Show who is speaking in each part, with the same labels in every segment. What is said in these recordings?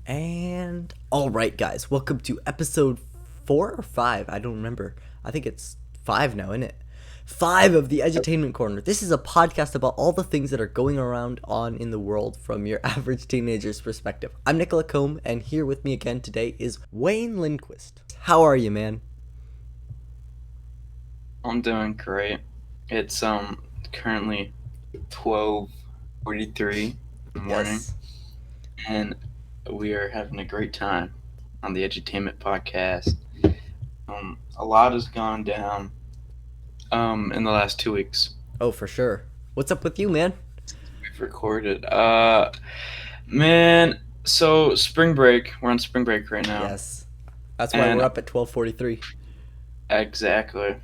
Speaker 1: And all right, guys, welcome to episode 4 or 5. I don't remember. I think it's 5 now, isn't it? 5 of the Edutainment Corner. This is a podcast about all the things that are going around on in the world from your average teenager's perspective. I'm Nicolas Combe, and here with me again today is Wayne Lindquist. How are you, man?
Speaker 2: I'm doing great. It's currently 12:43 in the morning,
Speaker 1: Yes.
Speaker 2: and we are having a great time on the Edutainment podcast. A lot has gone down in the last 2 weeks.
Speaker 1: Oh, for sure. What's up with you, man?
Speaker 2: We've recorded. Man, so spring break. We're on spring break right now.
Speaker 1: Yes. That's why
Speaker 2: And
Speaker 1: we're up at 12:43.
Speaker 2: exactly.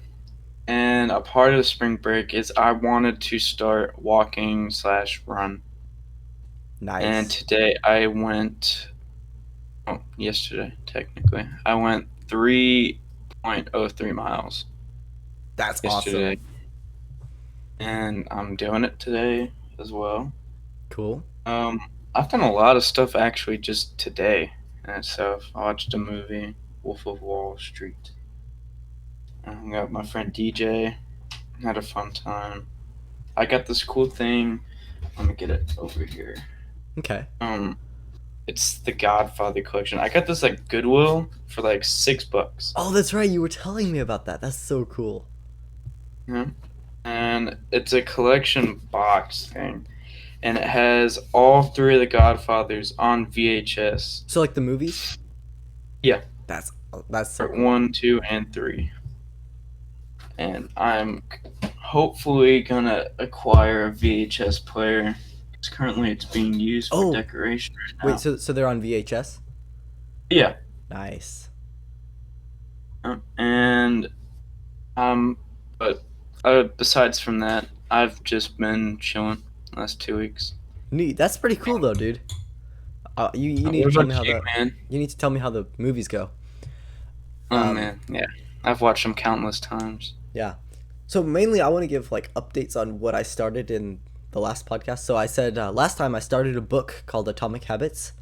Speaker 2: And a part of the spring break is I wanted to start walking slash run. And
Speaker 1: Nice.
Speaker 2: today I went, yesterday technically, I went 3.03 miles
Speaker 1: That's
Speaker 2: yesterday.
Speaker 1: awesome.
Speaker 2: And I'm doing it today as well.
Speaker 1: Cool.
Speaker 2: Um, I've done a lot of stuff actually just today. And so I watched a movie, Wolf of Wall Street. I hung out with my friend DJ, had a fun time. I got this cool thing. Let me get it over here.
Speaker 1: Okay.
Speaker 2: Um, It's the Godfather collection. I got this at Goodwill for like $6.
Speaker 1: Oh, that's right. You were telling me about that. That's so cool.
Speaker 2: Yeah. And it's a collection box thing. And it has all three of the Godfathers on VHS.
Speaker 1: So like the movies?
Speaker 2: Yeah.
Speaker 1: That's that's so
Speaker 2: Part
Speaker 1: cool.
Speaker 2: 1, 2, and 3. And I'm hopefully gonna acquire a VHS player. Because currently it's being used for
Speaker 1: Oh,
Speaker 2: decoration right
Speaker 1: wait,
Speaker 2: now.
Speaker 1: so they're on VHS?
Speaker 2: Yeah.
Speaker 1: Nice.
Speaker 2: And but besides from that, I've just been chilling last 2 weeks.
Speaker 1: Neat. That's pretty cool though, dude. You need
Speaker 2: What
Speaker 1: to tell me
Speaker 2: about
Speaker 1: how
Speaker 2: you,
Speaker 1: the
Speaker 2: man?
Speaker 1: you need to tell me how the movies go.
Speaker 2: Oh
Speaker 1: Um,
Speaker 2: man, yeah, I've watched them countless times.
Speaker 1: yeah. So mainly I want to give like updates on what I started in the last podcast. So I said last time I started a book called Atomic Habits.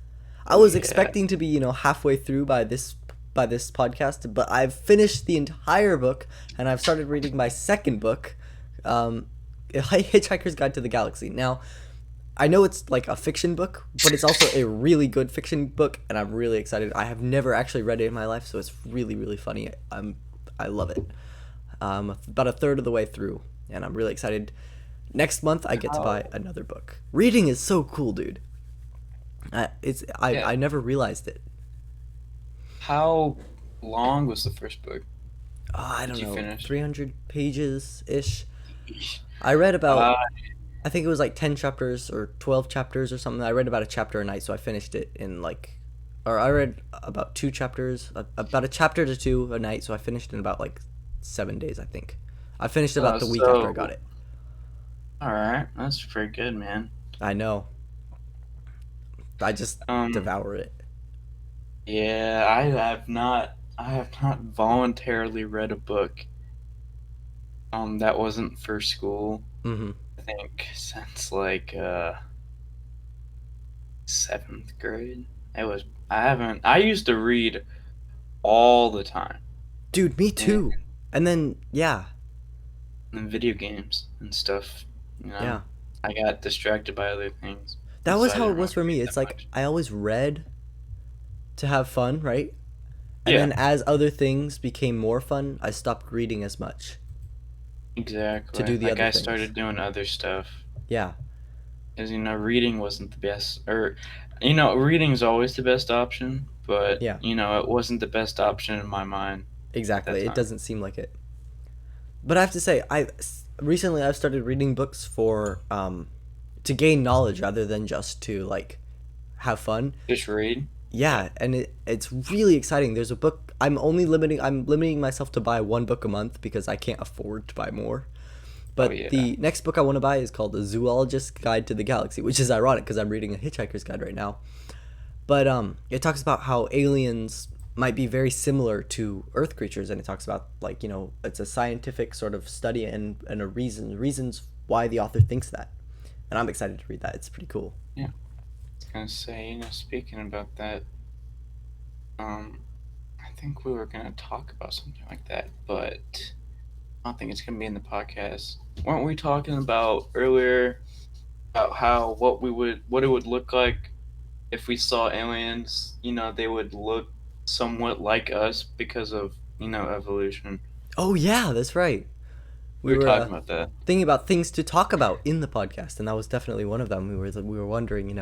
Speaker 1: I
Speaker 2: Oh
Speaker 1: was
Speaker 2: yeah.
Speaker 1: expecting to be, halfway through by this podcast, but I've finished the entire book and I've started reading my second book, um, Hitchhiker's Guide to the Galaxy. Now, I know it's like a fiction book, but it's also a really good fiction book, and I'm really excited. I have never actually read it in my life, so it's really, really funny. I love it. About a third of the way through, and I'm really excited. Next month, I get to buy
Speaker 2: How?
Speaker 1: another book. Reading is so cool, dude.
Speaker 2: Yeah.
Speaker 1: I never realized it.
Speaker 2: How long was the first book?
Speaker 1: I
Speaker 2: Did
Speaker 1: don't
Speaker 2: you
Speaker 1: know,
Speaker 2: finish?
Speaker 1: 300 pages ish.
Speaker 2: Yeesh.
Speaker 1: I read
Speaker 2: Uh,
Speaker 1: about, I think it was like 10 chapters or 12 chapters or something. I read about a chapter a night, so I finished it in like, or I read about 2 chapters, about a chapter to two a night, so I finished in about like 7 days, I think. I finished about the week after I got
Speaker 2: so
Speaker 1: it.
Speaker 2: all right, that's pretty good, man.
Speaker 1: I know. I just
Speaker 2: Um,
Speaker 1: devour it.
Speaker 2: yeah, I have not voluntarily read a book that wasn't for school.
Speaker 1: Mm-hmm.
Speaker 2: I think since like seventh grade. It was I haven't I used to read all the time
Speaker 1: Dude, me
Speaker 2: in,
Speaker 1: too. And then, yeah,
Speaker 2: in video games and stuff. You know,
Speaker 1: yeah.
Speaker 2: I got distracted by other things,
Speaker 1: That
Speaker 2: so
Speaker 1: was
Speaker 2: I
Speaker 1: how it
Speaker 2: didn't
Speaker 1: was
Speaker 2: really
Speaker 1: for
Speaker 2: read
Speaker 1: me.
Speaker 2: that
Speaker 1: It's like
Speaker 2: much.
Speaker 1: I always read to have fun, right? And
Speaker 2: Yeah,
Speaker 1: then as other things became more fun, I stopped reading as much to
Speaker 2: exactly.
Speaker 1: do the
Speaker 2: Like
Speaker 1: other
Speaker 2: I
Speaker 1: things.
Speaker 2: started doing other stuff
Speaker 1: Yeah,
Speaker 2: because reading wasn't the best, or reading's always the best option, but
Speaker 1: yeah,
Speaker 2: it wasn't the best option in my mind at that
Speaker 1: exactly. It
Speaker 2: time.
Speaker 1: doesn't seem like it. But I have to say, recently I've started reading books for to gain knowledge rather than just to like have fun.
Speaker 2: Just read. Yeah.
Speaker 1: Yeah, and it's really exciting. There's a book I'm limiting myself to buy one book a month because I can't afford to buy more.
Speaker 2: Oh
Speaker 1: But
Speaker 2: yeah.
Speaker 1: the next book I want to buy is called The Zoologist's Guide to the Galaxy, which is ironic because I'm reading a Hitchhiker's Guide right now. But it talks about how aliens might be very similar to Earth creatures, and it talks about like it's a scientific sort of study and a reasons why the author thinks that. And I'm excited to read that. It's pretty cool.
Speaker 2: Yeah. gonna say, speaking about that, um, I think we were gonna talk about something like that, but I don't think it's gonna be in the podcast. Weren't we talking about earlier about how what it would look like if we saw aliens? They would look somewhat like us because of evolution.
Speaker 1: Oh yeah, that's right.
Speaker 2: We
Speaker 1: We
Speaker 2: were
Speaker 1: were
Speaker 2: talking about that.
Speaker 1: thinking about things to talk about in the podcast, and that was definitely one of them. We were wondering,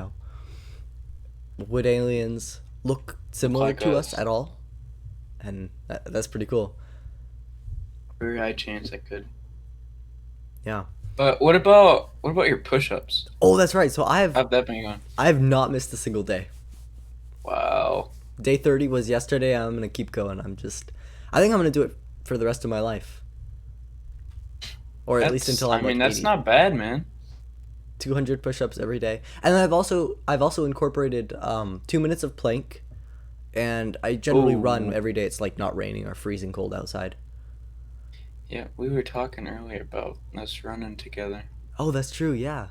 Speaker 1: would aliens look
Speaker 2: Look
Speaker 1: similar
Speaker 2: like
Speaker 1: to us
Speaker 2: us.
Speaker 1: at all? And that's pretty cool.
Speaker 2: Very high chance I could.
Speaker 1: Yeah.
Speaker 2: But what about your push-ups?
Speaker 1: Oh, that's right. So
Speaker 2: How'd that been going?
Speaker 1: I have not missed a single day.
Speaker 2: Wow.
Speaker 1: Day 30 was yesterday. I'm gonna keep going. I think I'm gonna do it for the rest of my life, or at least until I'm like
Speaker 2: That's
Speaker 1: 80.
Speaker 2: not bad, man.
Speaker 1: 200 push-ups every day, and I've also incorporated 2 minutes of plank, and I generally run
Speaker 2: Oh,
Speaker 1: every day. It's like not raining or freezing cold outside.
Speaker 2: yeah, we were talking earlier about us running together.
Speaker 1: Oh, that's true. Yeah,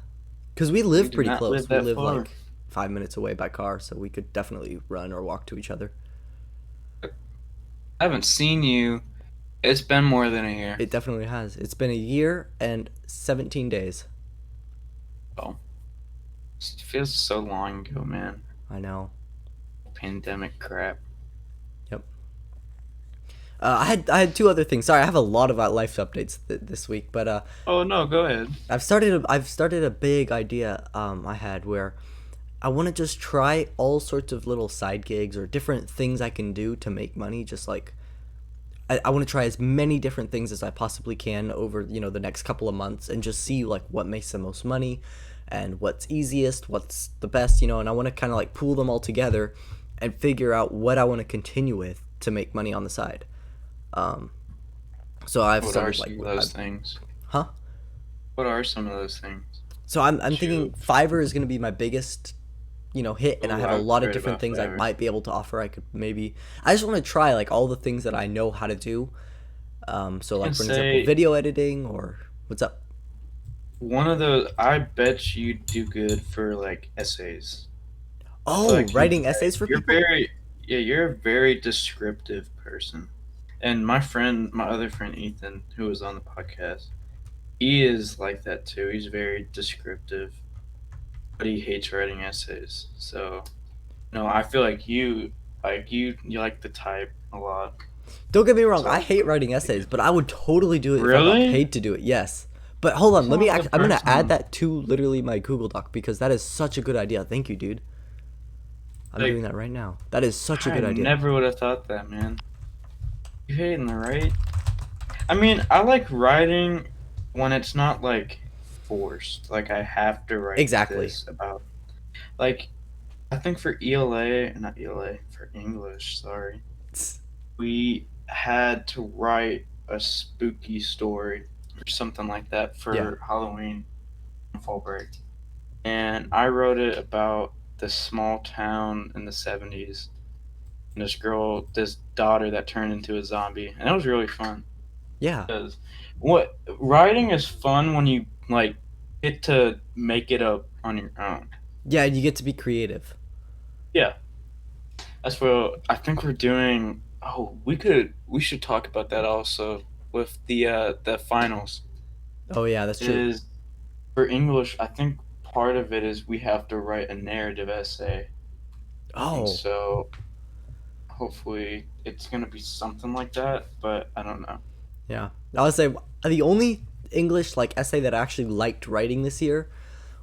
Speaker 1: because we
Speaker 2: We
Speaker 1: live
Speaker 2: do
Speaker 1: pretty
Speaker 2: not live
Speaker 1: close. We
Speaker 2: that
Speaker 1: live
Speaker 2: far.
Speaker 1: like 5 minutes away by car, so we could definitely run or walk to each other.
Speaker 2: I haven't seen you. It's been more than a year.
Speaker 1: It definitely has. It's been a year and 17 days.
Speaker 2: Oh, it feels so long ago, man.
Speaker 1: I know.
Speaker 2: Pandemic crap.
Speaker 1: Yep. I had two other things. Sorry, I have a lot of life updates this week, but
Speaker 2: Oh no, go ahead.
Speaker 1: I've started a big idea I had where I want to just try all sorts of little side gigs or different things I can do to make money. Just like I want to try as many different things as I possibly can over the next couple of months and just see like what makes the most money and what's easiest, what's the best, and I want to kind of like pool them all together and figure out what I want to continue with to make money on the side. Um, so I've
Speaker 2: What are
Speaker 1: started like
Speaker 2: some of those things?
Speaker 1: huh?
Speaker 2: What are some of those things?
Speaker 1: So I'm thinking
Speaker 2: Shoot.
Speaker 1: Fiverr is going to be my biggest hit, and I
Speaker 2: Oh,
Speaker 1: have a
Speaker 2: I've
Speaker 1: lot of
Speaker 2: heard
Speaker 1: different
Speaker 2: about
Speaker 1: things I
Speaker 2: Fiverr.
Speaker 1: might be able to offer. I just want to try like all the things that I know how to do. So
Speaker 2: I can
Speaker 1: like for an example,
Speaker 2: say
Speaker 1: video editing or what's up?
Speaker 2: one of those. I bet you do good for like essays. I feel
Speaker 1: Oh,
Speaker 2: like
Speaker 1: writing essays for people?
Speaker 2: you're a very descriptive person. And my other friend Ethan, who was on the podcast, he is like that too. He's very descriptive, but he hates writing essays. So, no, I feel like you like the type a lot.
Speaker 1: Don't get me wrong, I
Speaker 2: So,
Speaker 1: hate writing essays, but I would totally do it if I got
Speaker 2: really?
Speaker 1: paid to do it. Yes. But hold on,
Speaker 2: Some other
Speaker 1: I'm gonna add
Speaker 2: person,
Speaker 1: that to literally my Google Doc because that is such a good idea. Thank you, dude. I'm doing
Speaker 2: like,
Speaker 1: that right now. That is such a
Speaker 2: I
Speaker 1: good idea.
Speaker 2: never would have thought that, man. You hating the right? I mean, I like writing when it's not like forced. Like I have to write
Speaker 1: Exactly.
Speaker 2: this about. Like I think for ELA, not ELA, for English, sorry, we had to write a spooky story or something like that
Speaker 1: Yeah.
Speaker 2: for Halloween and fall break. And I wrote it about this small town in the 70s and this daughter that turned into a zombie. And it was really fun.
Speaker 1: Yeah.
Speaker 2: Because what writing is fun when you like get to make it up on your own.
Speaker 1: Yeah, you get to be creative.
Speaker 2: Yeah, that's what I think we're doing. Oh, we should talk about that also with the finals.
Speaker 1: Oh yeah, that's true.
Speaker 2: Is for English, I think part of it is we have to write a narrative essay, and
Speaker 1: Oh,
Speaker 2: so hopefully it's gonna be something like that. But I don't know.
Speaker 1: yeah. I would say the only English like essay that I actually liked writing this year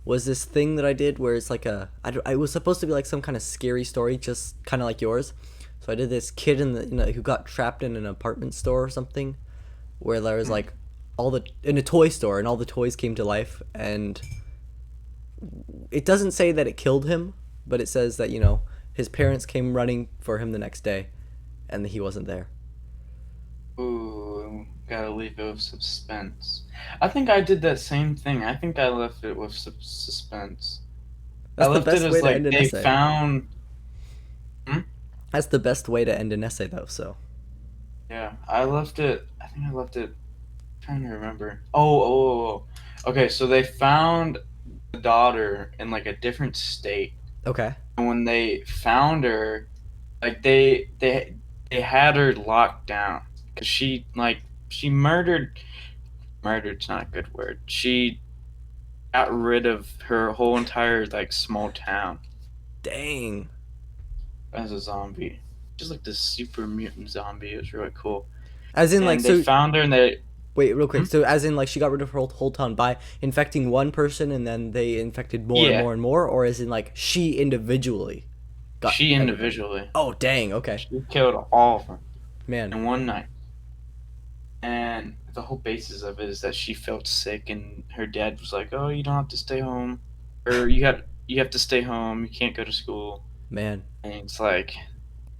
Speaker 1: was this thing that I did where it's like it was supposed to be like some kind of scary story, just kind of like yours. So I did this kid who got trapped in an apartment store or something, where there was
Speaker 2: Hmm.
Speaker 1: like in a toy store and all the toys came to life, and it doesn't say that it killed him, but it says that his parents came running for him the next day, and he wasn't there.
Speaker 2: Ooh, gotta leave it with suspense. I think I did that same thing. I think I left it with suspense. I
Speaker 1: That's the
Speaker 2: left it
Speaker 1: best
Speaker 2: as
Speaker 1: way to
Speaker 2: like
Speaker 1: end an
Speaker 2: they
Speaker 1: essay.
Speaker 2: found. Hmm?
Speaker 1: That's the best way to end an essay, though. So.
Speaker 2: Yeah, I left it. I think I left it. Trying to remember. Oh. Okay, so they found the daughter in like a different state,
Speaker 1: Okay.
Speaker 2: And when they found her, like they had her locked down because she murdered's not a good word. She got rid of her whole entire like small town
Speaker 1: Dang.
Speaker 2: as a zombie. Just like this super mutant zombie. It was really cool.
Speaker 1: As in, like,
Speaker 2: And they
Speaker 1: so
Speaker 2: found her and they
Speaker 1: wait, real quick.
Speaker 2: hmm?
Speaker 1: So, as in, like, she got rid of her whole town by infecting one person, and then they infected more and
Speaker 2: Yeah,
Speaker 1: more and more, or as in, like, she individually got
Speaker 2: she
Speaker 1: everybody.
Speaker 2: individually.
Speaker 1: Oh, dang. Okay,
Speaker 2: She killed all of them
Speaker 1: man,
Speaker 2: in one night. And the whole basis of it is that she felt sick, and her dad was like, "Oh, you don't have to stay home, or you have to stay home. You can't go to school."
Speaker 1: man,
Speaker 2: And it's like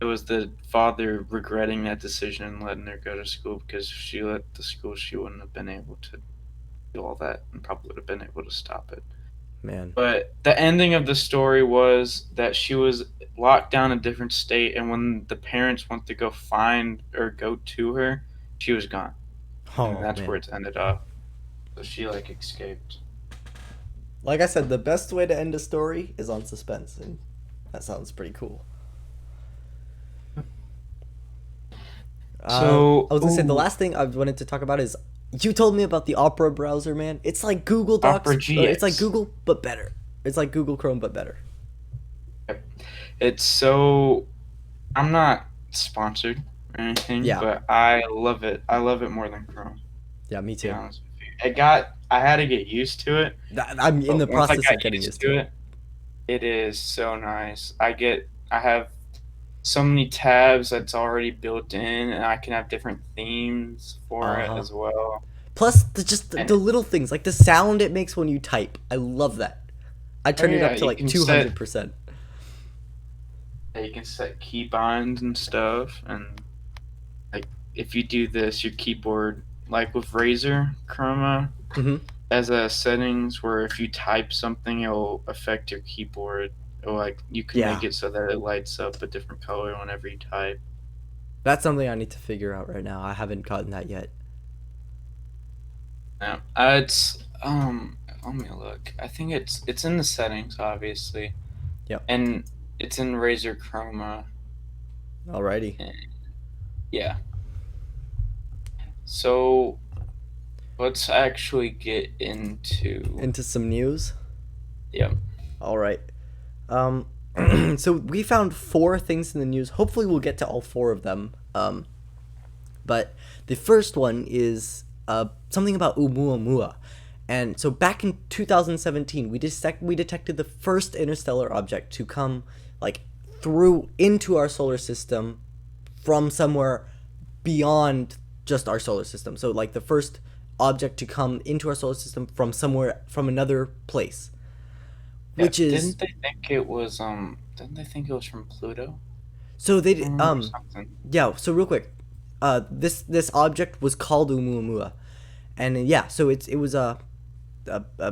Speaker 2: it was the father regretting that decision and letting her go to school because if she let the school, she wouldn't have been able to do all that and probably would have been able to stop it.
Speaker 1: man.
Speaker 2: But the ending of the story was that she was locked down in a different state, and when the parents went to go find or go to her, she was gone, and
Speaker 1: Oh,
Speaker 2: that's where
Speaker 1: man.
Speaker 2: it's ended up. So she like escaped.
Speaker 1: Like I said, the best way to end a story is on suspense, and that sounds pretty cool.
Speaker 2: So,
Speaker 1: I was gonna say the
Speaker 2: ooh,
Speaker 1: last thing I wanted to talk about is you told me about the Opera browser, man. It's like Google
Speaker 2: Opera
Speaker 1: Docs, or it's like
Speaker 2: GX.
Speaker 1: Google but better. It's like Google Chrome but better.
Speaker 2: Yep. It's so. I'm not sponsored or anything,
Speaker 1: Yeah,
Speaker 2: but I love it. I love it more than Chrome. To
Speaker 1: yeah, me
Speaker 2: be
Speaker 1: too.
Speaker 2: honest with you, it got. I had to get used to it,
Speaker 1: I'm in the
Speaker 2: but once I
Speaker 1: process
Speaker 2: got
Speaker 1: of getting
Speaker 2: used
Speaker 1: used to
Speaker 2: to
Speaker 1: it.
Speaker 2: it, it is so nice. I have so many tabs that's already built in, and I can have different themes for
Speaker 1: Uh
Speaker 2: it
Speaker 1: huh.
Speaker 2: as well.
Speaker 1: Plus, the
Speaker 2: And
Speaker 1: little things like the sound it makes when you type. I love that. I
Speaker 2: oh
Speaker 1: turned it
Speaker 2: yeah,
Speaker 1: up to like 200%.
Speaker 2: you can set keybinds and stuff, and like if you do this, your keyboard like with Razer Chroma
Speaker 1: Mm-hmm.
Speaker 2: as a settings where if you type something, it'll affect your keyboard. Or like you can make
Speaker 1: Yeah,
Speaker 2: it so that it lights up a different color whenever you type.
Speaker 1: that's something I need to figure out right now. I haven't gotten that yet.
Speaker 2: Yeah, it's let me look. I think it's in the settings, obviously,
Speaker 1: Yep.
Speaker 2: and it's in Razer Chroma.
Speaker 1: Alrighty.
Speaker 2: And yeah. So let's actually get into.
Speaker 1: Into some news.
Speaker 2: Yeah.
Speaker 1: All right. Um, so we found four things in the news. Hopefully, we'll get to all four of them. But the first one is something about Oumuamua. And so back in 2017, we detected the first interstellar object to come like through into our solar system from somewhere beyond just our solar system. So like the first object to come into our solar system from somewhere from another place,
Speaker 2: Yeah.
Speaker 1: which is
Speaker 2: Didn't they think it was from Pluto?
Speaker 1: so
Speaker 2: I
Speaker 1: they
Speaker 2: remember something.
Speaker 1: yeah. So real quick, this object was called Oumuamua, and yeah, so it was a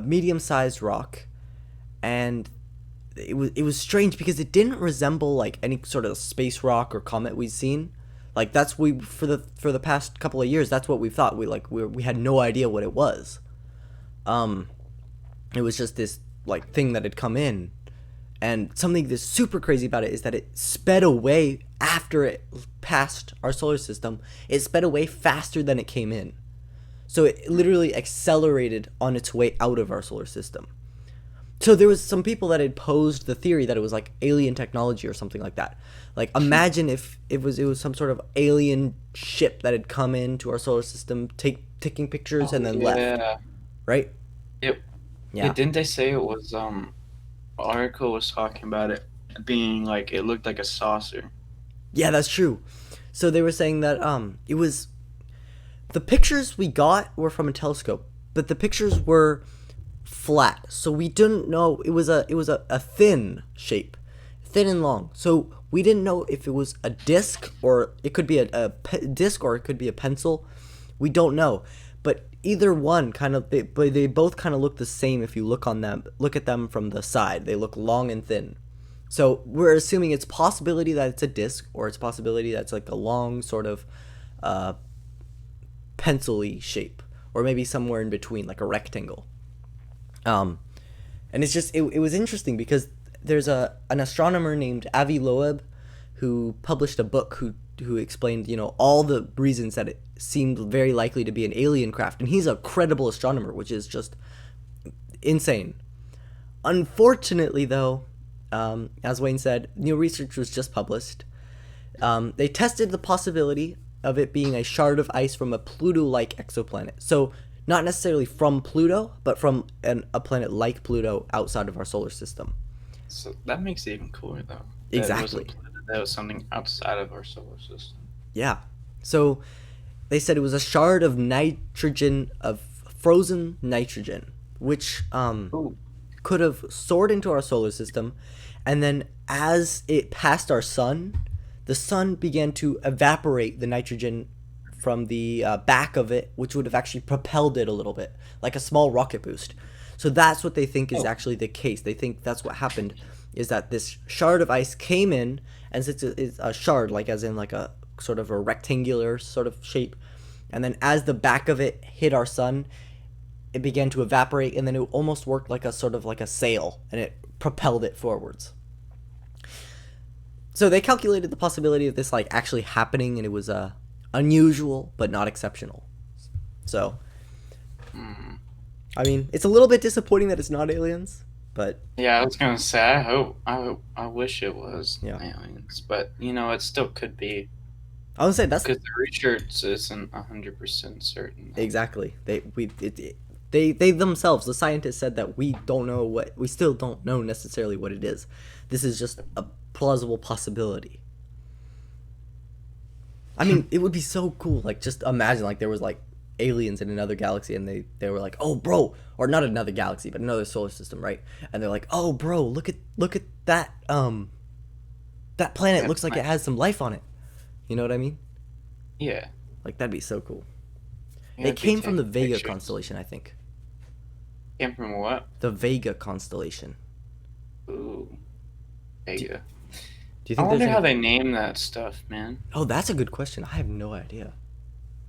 Speaker 1: medium sized rock, and it was strange because it didn't resemble like any sort of space rock or comet we've seen. Like that's we for the past couple of years, that's what we thought. We had no idea what it was. Um, it was just this like thing that had come in, and something that's super crazy about it is that it sped away after it passed our solar system. It sped away faster than it came in. So it literally accelerated on its way out of our solar system. So there was some people that had posed the theory that it was like alien technology or something like that. Like imagine if it was some sort of alien ship that had come into our solar system, taking pictures
Speaker 2: Oh
Speaker 1: and then left,
Speaker 2: yeah.
Speaker 1: right?
Speaker 2: It yeah,
Speaker 1: Yeah.
Speaker 2: didn't they say it was article was talking about it being like it looked like a saucer.
Speaker 1: Yeah, that's true. So they were saying that it was the pictures we got were from a telescope, but the pictures were flat. So we didn't know it was a thin shape, thin and long. So we didn't know if it was a disc or it could be disc or it could be a pencil. We don't know, but either one kind of they both kind of look the same if you look at them from the side. They look long and thin. So we're assuming it's possibility that it's a disc or it's possibility that's like a long sort of uh, pencil-y shape or maybe somewhere in between like a rectangle. Um, and it's just it was interesting because there's an astronomer named Avi Loeb who published a book who explained, all the reasons that it seemed very likely to be an alien craft, and he's a credible astronomer, which is just insane. Unfortunately, though, as Wayne said, new research was just published. They tested the possibility of it being a shard of ice from a Pluto-like exoplanet. So not necessarily from Pluto, but from a planet like Pluto outside of our solar system.
Speaker 2: So that makes it even cooler, though.
Speaker 1: Exactly.
Speaker 2: That was something outside of our solar system.
Speaker 1: Yeah. So they said it was a shard of nitrogen, of frozen nitrogen, which could have soared into our solar system, and then as it passed our sun, the sun began to evaporate the nitrogen from the back of it, which would have actually propelled it a little bit, like a small rocket boost. So that's what they think is actually the case. They think that's what happened, is that this shard of ice came in, and since it's a shard, like as in like a sort of a rectangular sort of shape, and then as the back of it hit our sun, it began to evaporate, and then it almost worked like a sort of like a sail, and it propelled it forwards. So they calculated the possibility of this like actually happening, and it was unusual but not exceptional. So, I mean, it's a little bit disappointing that it's not aliens, but
Speaker 2: yeah, I was gonna say I wish it was aliens, but it still could be.
Speaker 1: I would say that's
Speaker 2: because the research isn't 100% certain.
Speaker 1: Exactly. They themselves, the scientists, said that we still don't know necessarily what it is. This is just a plausible possibility. I mean, it would be so cool. Like, just imagine, like, there was, like, aliens in another galaxy, and they were like, oh, bro, or not another galaxy, but another solar system, right? And they're like, oh, bro, look at that, that planet looks like it has some life on it. You know what I mean?
Speaker 2: Yeah.
Speaker 1: Like, that'd be so cool.
Speaker 2: Yeah,
Speaker 1: It came from the Vega constellation, I think.
Speaker 2: Came from what?
Speaker 1: The Vega constellation.
Speaker 2: Ooh. Vega.
Speaker 1: Do you think
Speaker 2: I wonder how they name that stuff, man.
Speaker 1: Oh, that's a good question. I have no idea.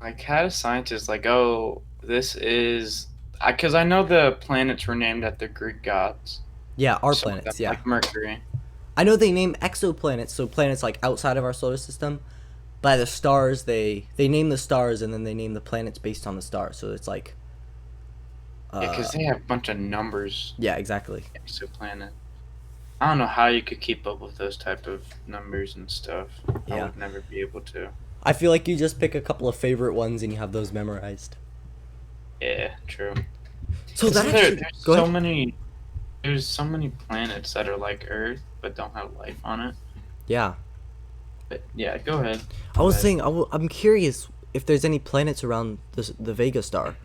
Speaker 2: Like, how do scientists, like, oh, this is... Because I know the planets were named after Greek gods.
Speaker 1: Yeah, our planets, yeah.
Speaker 2: Like Mercury.
Speaker 1: I know they name exoplanets, so planets, like, outside of our solar system, by the stars. They name the stars, and then they name the planets based on the stars. So it's like...
Speaker 2: yeah, because they have a bunch of numbers.
Speaker 1: Yeah, exactly.
Speaker 2: Exoplanet. I don't know how you could keep up with those type of numbers and stuff.
Speaker 1: Yeah.
Speaker 2: I would never be able to.
Speaker 1: I feel like you just pick a couple of favorite ones and you have those memorized.
Speaker 2: Yeah, true.
Speaker 1: So that actually...
Speaker 2: There's so many planets that are like Earth but don't have life on it.
Speaker 1: Yeah.
Speaker 2: But yeah, go ahead.
Speaker 1: I was saying, I'm curious if there's any planets around the Vega star.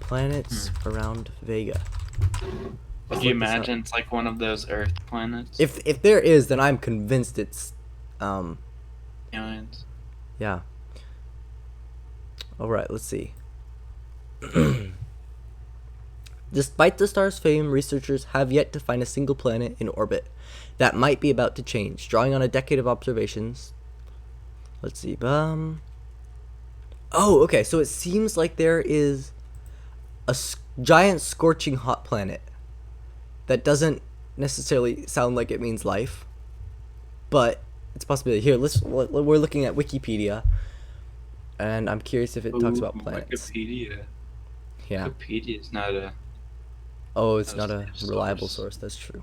Speaker 1: Planets around Vega.
Speaker 2: Could you imagine it's like one of those Earth planets?
Speaker 1: If there is, then I'm convinced it's
Speaker 2: aliens.
Speaker 1: Yeah. Alright, let's see. Despite the star's fame, researchers have yet to find a single planet in orbit. That might be about to change. Drawing on a decade of observations. Let's see. Oh, okay. So it seems like there is a giant scorching hot planet that doesn't necessarily sound like it means life, but it's a possibility. Here, we're looking at Wikipedia, and I'm curious if it talks about planets.
Speaker 2: Wikipedia.
Speaker 1: Yeah.
Speaker 2: Wikipedia is not a...
Speaker 1: Oh, it's not a reliable source. That's true.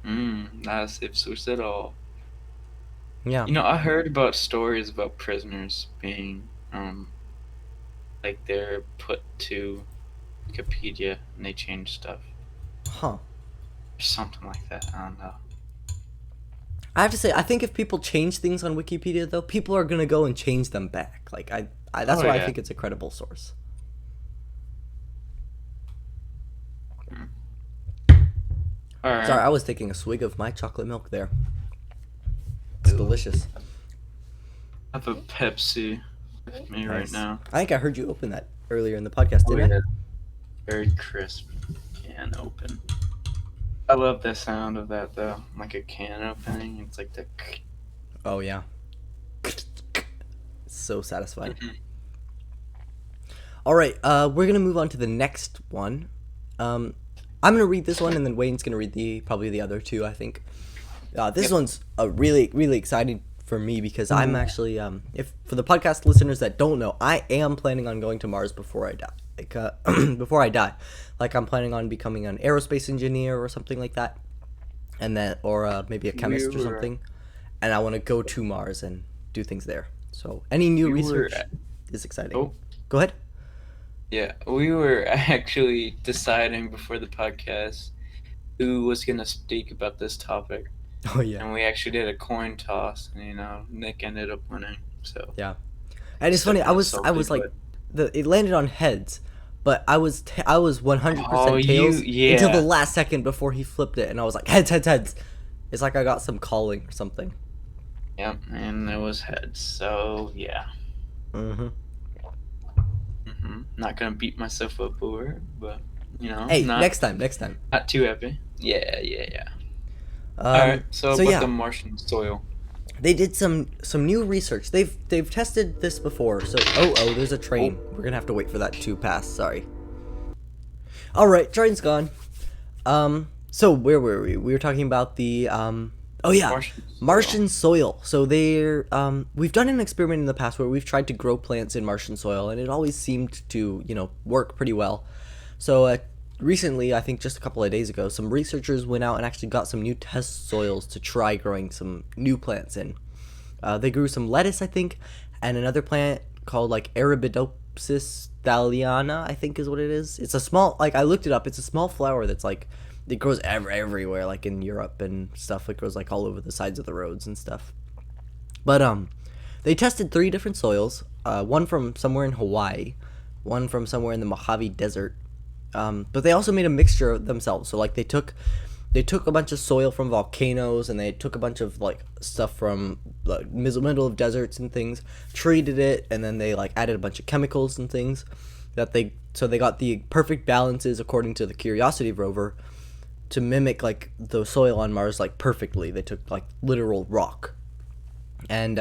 Speaker 2: Not a safe source at all.
Speaker 1: Yeah.
Speaker 2: I heard about stories about prisoners being, like they're put to Wikipedia and they change stuff.
Speaker 1: Huh.
Speaker 2: Or something like that. I don't know.
Speaker 1: I have to say, I think if people change things on Wikipedia, though, people are gonna go and change them back. Like that's why I think it's a credible source.
Speaker 2: All right.
Speaker 1: Sorry, I was taking a swig of my chocolate milk there. It's delicious.
Speaker 2: I have a Pepsi with me right now.
Speaker 1: I think I heard you open that earlier in the podcast, didn't I?
Speaker 2: Very crisp can open. I love the sound of that though, like a can opening. It's like the...
Speaker 1: Oh yeah. It's so satisfying. All right, we're gonna move on to the next one. I'm gonna read this one, and then Wayne's gonna read probably the other two. I think. This
Speaker 2: Yep.
Speaker 1: one's really exciting for me because I'm actually if for the podcast listeners that don't know, I am planning on going to Mars before I die. Like before I die, like I'm planning on becoming an aerospace engineer or something like that, and then or maybe a chemist or
Speaker 2: were-
Speaker 1: something, and I want to go to Mars and do things there. So any new
Speaker 2: We were
Speaker 1: research
Speaker 2: at-
Speaker 1: is exciting.
Speaker 2: Oh,
Speaker 1: Go ahead.
Speaker 2: yeah. We were actually deciding before the podcast who was going to speak about this topic.
Speaker 1: Oh yeah.
Speaker 2: And we actually did a coin toss, and Nick ended up winning. So
Speaker 1: Yeah. And it's
Speaker 2: Still
Speaker 1: funny.
Speaker 2: kinda
Speaker 1: I was
Speaker 2: salty,
Speaker 1: like, it landed on heads, but I was 100%
Speaker 2: Oh,
Speaker 1: tails
Speaker 2: yeah.
Speaker 1: until the last second before he flipped it, and I was like heads. It's like I got some calling or something.
Speaker 2: Yep, and it was heads. So yeah.
Speaker 1: Mm-hmm.
Speaker 2: Not gonna beat myself up over it, but
Speaker 1: Hey,
Speaker 2: not
Speaker 1: next time.
Speaker 2: not too happy. Yeah. All right. So about
Speaker 1: yeah,
Speaker 2: the Martian soil.
Speaker 1: they did some new research. They've tested this before. So there's a train. We're gonna have to wait for that to pass. Sorry. All right, train's gone. So where were we? We were talking about the Martian soil. So we've done an experiment in the past where we've tried to grow plants in Martian soil, and it always seemed to work pretty well. So recently, I think just a couple of days ago, some researchers went out and actually got some new test soils to try growing some new plants in. They grew some lettuce, I think, and another plant called like Arabidopsis thaliana, I think is what it is. It's a small, like I looked it up. It's a small flower that's like it grows everywhere, like in Europe and stuff. It grows like all over the sides of the roads and stuff. But they tested 3 different soils. One from somewhere in Hawaii, one from somewhere in the Mojave Desert. But they also made a mixture themselves. So like they took a bunch of soil from volcanoes, and they took a bunch of like stuff from the middle of deserts and things, treated it, and then they like added a bunch of chemicals and things so they got the perfect balances according to the Curiosity rover to mimic like the soil on Mars like perfectly. They took like literal rock, and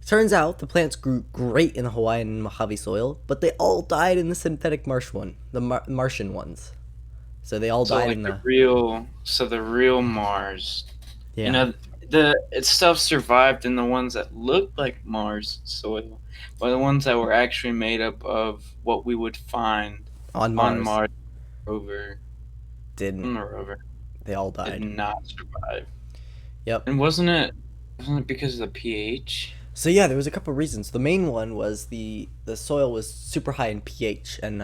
Speaker 1: turns out the plants grew great in the Hawaiian and Mojave soil, but they all died in the synthetic Martian ones. So they all
Speaker 2: So
Speaker 1: died
Speaker 2: like
Speaker 1: in
Speaker 2: the real Mars.
Speaker 1: yeah.
Speaker 2: Its stuff survived in the ones that looked like Mars soil, but the ones that were actually made up of what we would find
Speaker 1: on
Speaker 2: on
Speaker 1: Mars
Speaker 2: Mars rover.
Speaker 1: didn't.
Speaker 2: On the rover
Speaker 1: They all
Speaker 2: did
Speaker 1: died.
Speaker 2: not survive.
Speaker 1: Yep.
Speaker 2: And wasn't it because of the pH?
Speaker 1: So yeah, there was a couple of reasons. The main one was the soil was super high in pH, and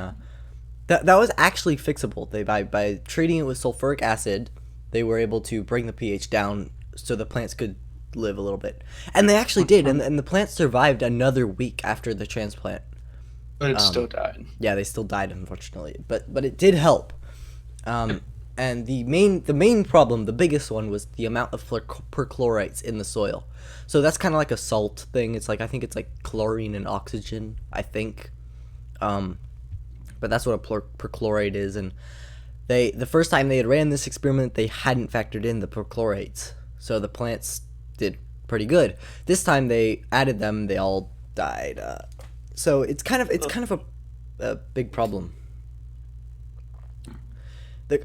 Speaker 1: that was actually fixable. They by treating it with sulfuric acid, they were able to bring the pH down so the plants could live a little bit. And they actually did, and the plants survived another week after the transplant.
Speaker 2: But it still died.
Speaker 1: Yeah, they still died unfortunately, but it did help. And the main problem, the biggest one, was the amount of perchlorates in the soil. So that's kind of like a salt thing. It's like I think it's like chlorine and oxygen, I think. But that's what a perchlorate is. And the first time they had ran this experiment, they hadn't factored in the perchlorates, so the plants did pretty good. This time they added them, they all died. So it's kind of a big problem.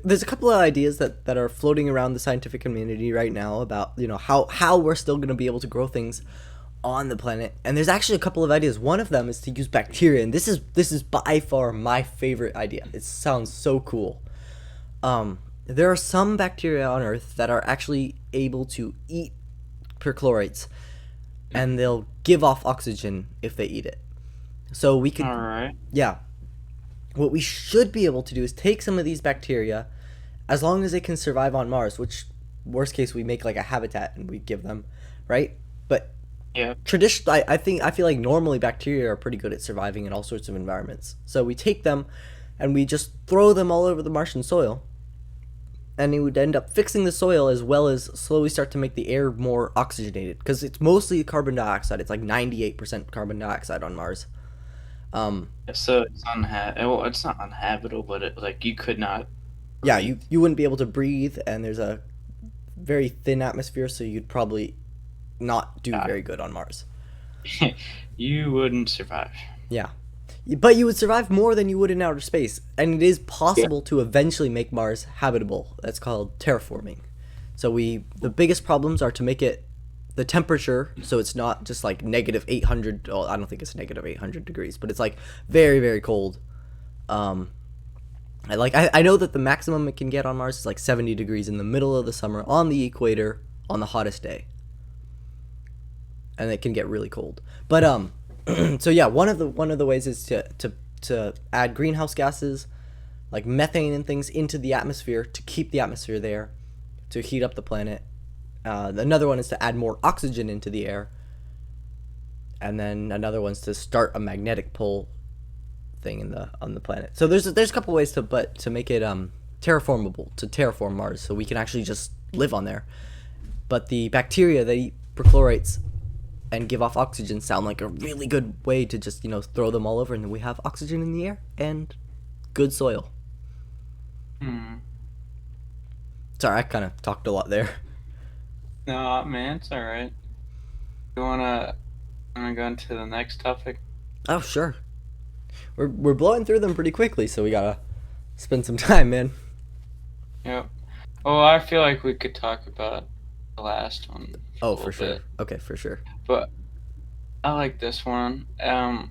Speaker 1: There's a couple of ideas that are floating around the scientific community right now about how we're still going to be able to grow things on the planet, and there's actually a couple of ideas. One of them is to use bacteria, and this is by far my favorite idea. It sounds so cool. There are some bacteria on Earth that are actually able to eat perchlorates, and they'll give off oxygen if they eat it. So we could,
Speaker 2: All right.
Speaker 1: yeah. What we should be able to do is take some of these bacteria, as long as they can survive on Mars, which, worst case, we make like a habitat and we give them, right? But
Speaker 2: Yeah.
Speaker 1: traditionally, I feel like normally bacteria are pretty good at surviving in all sorts of environments. So we take them and we just throw them all over the Martian soil, and it would end up fixing the soil as well as slowly start to make the air more oxygenated, because it's mostly carbon dioxide. It's like 98% carbon dioxide on Mars.
Speaker 2: So it's it's not uninhabitable, but like you could not.
Speaker 1: Yeah, you wouldn't be able to breathe, and there's a very thin atmosphere, so you'd probably not do very good on Mars.
Speaker 2: You wouldn't survive.
Speaker 1: Yeah. But you would survive more than you would in outer space, and it is
Speaker 2: Yeah.
Speaker 1: possible to eventually make Mars habitable. That's called terraforming. So the biggest problems are to make it the temperature, so it's not just like negative 800. Oh, I don't think it's negative 800 degrees, but it's like very very cold. Um, I know that the maximum it can get on Mars is like 70 degrees in the middle of the summer on the equator on the hottest day, and it can get really cold. But so yeah, one of the ways is to add greenhouse gases like methane and things into the atmosphere to keep the atmosphere there, to heat up the planet. Another one is to add more oxygen into the air, and then another one's to start a magnetic pull thing on the planet. So there's a couple ways to make it terraformable, to terraform Mars, so we can actually just live on there. But the bacteria that eat perchlorates and give off oxygen sound like a really good way to just throw them all over, and then we have oxygen in the air and good soil.
Speaker 2: Hmm.
Speaker 1: Sorry, I kind of talked a lot there.
Speaker 2: No, man, it's all right. You wanna go into the next topic?
Speaker 1: Oh sure, we're blowing through them pretty quickly, so we gotta spend some time, man.
Speaker 2: Yep. Well, I feel like we could talk about the last one for a
Speaker 1: Oh,
Speaker 2: little
Speaker 1: for sure.
Speaker 2: bit,
Speaker 1: Okay, for sure.
Speaker 2: but I like this one.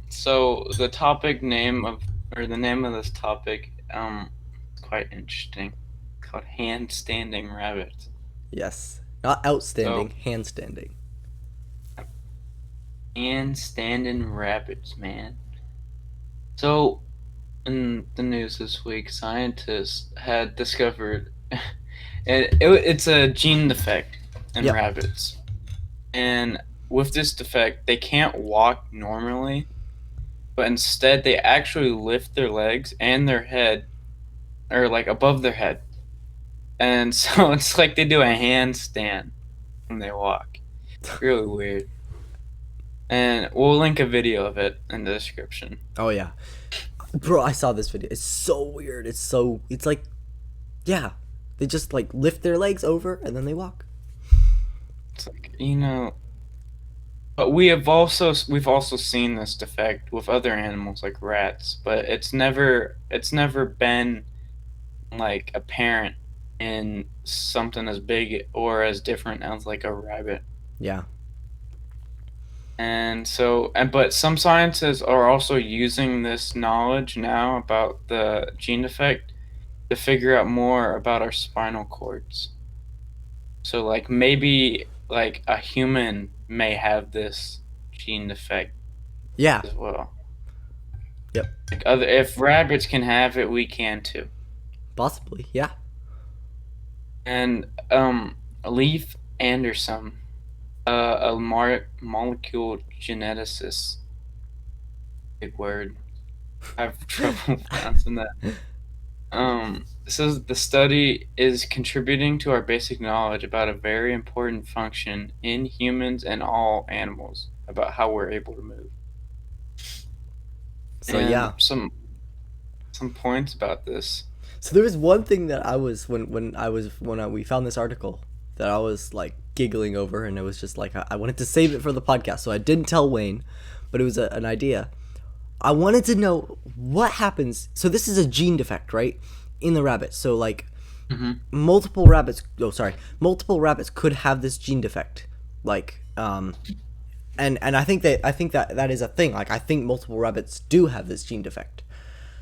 Speaker 2: So the topic name of or the name of this topic, is quite interesting. It's called handstanding rabbits.
Speaker 1: Yes, not
Speaker 2: So
Speaker 1: outstanding, handstanding.
Speaker 2: handstanding rabbits, man. So in the news this week, scientists had discovered it's a gene defect in
Speaker 1: Yep.
Speaker 2: rabbits, and with this defect, they can't walk normally, but instead they actually lift their legs and their head, or like above their head, and so it's like they do a handstand when they walk. Really weird. And we'll link a video of it in the description.
Speaker 1: Oh yeah, bro, I saw this video. It's so weird. It's like, yeah, they just like lift their legs over and then they walk.
Speaker 2: It's like, but we've also seen this defect with other animals like rats, but it's never been like apparent in something as big or as different as like a rabbit.
Speaker 1: Yeah.
Speaker 2: But some scientists are also using this knowledge now about the gene defect to figure out more about our spinal cords. So like maybe like a human may have this gene defect
Speaker 1: Yeah.
Speaker 2: as well.
Speaker 1: Yep.
Speaker 2: Like if rabbits can have it, we can too.
Speaker 1: Possibly. Yeah.
Speaker 2: And Leif Anderson, molecule geneticist, big word. I have trouble pronouncing that. Says the study is contributing to our basic knowledge about a very important function in humans and all animals about how we're able to move.
Speaker 1: So
Speaker 2: And
Speaker 1: yeah.
Speaker 2: some points about this.
Speaker 1: So there was one thing that I was when we found this article that I was like giggling over, and it was just like I wanted to save it for the podcast, so I didn't tell Wayne, but it was an idea. I wanted to know what happens. So this is a gene defect, right, in the rabbit. So like
Speaker 2: Hmm.
Speaker 1: multiple rabbits. Oh, sorry, multiple rabbits could have this gene defect. Like and I think that is a thing. Like I think multiple rabbits do have this gene defect.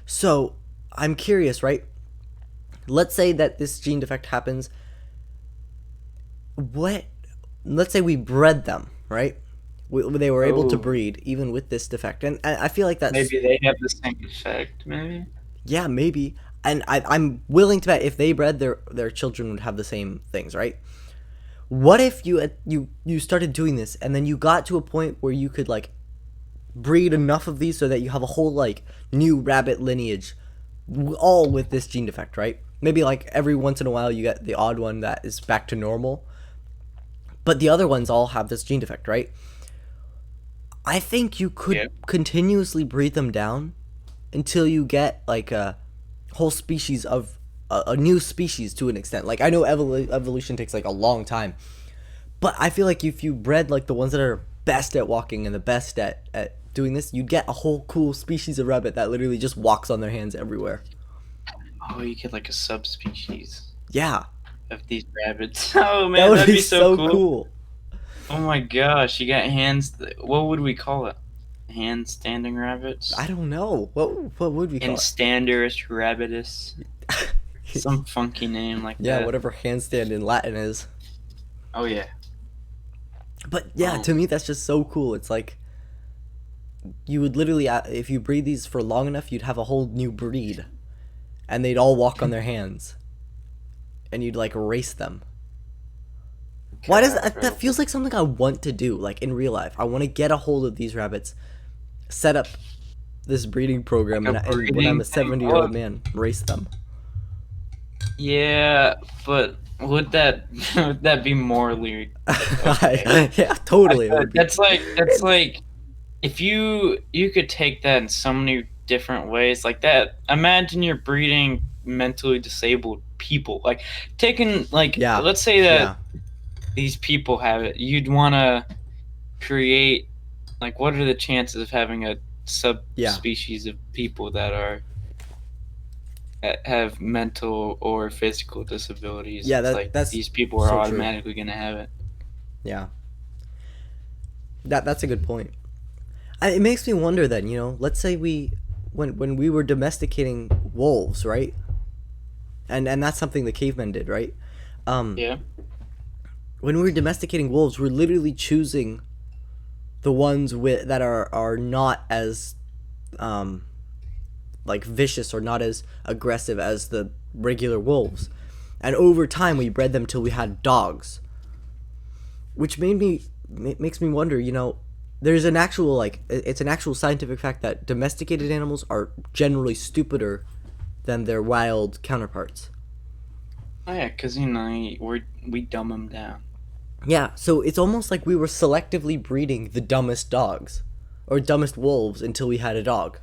Speaker 1: So I'm curious, right? Let's say that this gene defect happens. What? Let's say we bred them, right? They were able to
Speaker 2: Oh,
Speaker 1: breed even with this defect, and I feel like that's,
Speaker 2: maybe they have the same effect. Maybe.
Speaker 1: yeah, maybe. And I'm willing to bet if they bred, their children would have the same things, right? What if you started doing this, and then you got to a point where you could like breed enough of these so that you have a whole like new rabbit lineage, all with this gene defect, right? Maybe like every once in a while you get the odd one that is back to normal, but the other ones all have this gene defect, right? I think you could
Speaker 2: Yeah.
Speaker 1: continuously breed them down until you get like a whole species of a new species to an extent. Like I know evolution takes like a long time, but I feel like if you bred like the ones that are best at walking and the best at doing this, you'd get a whole cool species of rabbit that literally just walks on their hands everywhere.
Speaker 2: Oh, you get like a subspecies
Speaker 1: Yeah,
Speaker 2: of these rabbits. Oh
Speaker 1: that
Speaker 2: man,
Speaker 1: would
Speaker 2: that'd
Speaker 1: be
Speaker 2: be so
Speaker 1: so
Speaker 2: cool.
Speaker 1: cool.
Speaker 2: Oh my gosh, you got hands. What would we call it? Handstanding rabbits?
Speaker 1: I don't know. What would we call
Speaker 2: Instandurus rabbitus.
Speaker 1: it?
Speaker 2: Some funky name like
Speaker 1: Yeah,
Speaker 2: that.
Speaker 1: whatever handstand in Latin is.
Speaker 2: Oh yeah.
Speaker 1: But yeah,
Speaker 2: Oh.
Speaker 1: to me that's just so cool. It's like you would literally, if you breed these for long enough, you'd have a whole new breed, and they'd all walk on their hands, and you'd like race them. Why does that feels like something I want to do, like in real life? I want to get a hold of these rabbits, set up this breeding program,
Speaker 2: Like a
Speaker 1: and when I'm
Speaker 2: breeding
Speaker 1: a
Speaker 2: thing?
Speaker 1: 70-year-old man, race them.
Speaker 2: Yeah, but would that be morally okay?
Speaker 1: Yeah, totally. It would be.
Speaker 2: That's like if you could take that in so many different ways like that. Imagine you're breeding mentally disabled people. Like taking like
Speaker 1: Yeah,
Speaker 2: let's say that
Speaker 1: yeah,
Speaker 2: these people have it. You'd want to create like what are the chances of having a
Speaker 1: yeah,
Speaker 2: subspecies of people that have mental or physical disabilities?
Speaker 1: yeah.
Speaker 2: It's like
Speaker 1: That's
Speaker 2: these people are
Speaker 1: so true.
Speaker 2: automatically going to have it.
Speaker 1: Yeah, that's a good point. It makes me wonder then. Let's say when we were domesticating wolves, right? And that's something the cavemen did, right?
Speaker 2: Yeah.
Speaker 1: When we were domesticating wolves, we're literally choosing the ones that are not as like vicious or not as aggressive as the regular wolves. And over time we bred them till we had dogs. Which makes me wonder, there's an actual it's an actual scientific fact that domesticated animals are generally stupider than their wild counterparts.
Speaker 2: Oh yeah, because we dumb them down.
Speaker 1: Yeah, so it's almost like we were selectively breeding the dumbest dogs or dumbest wolves until we had a dog.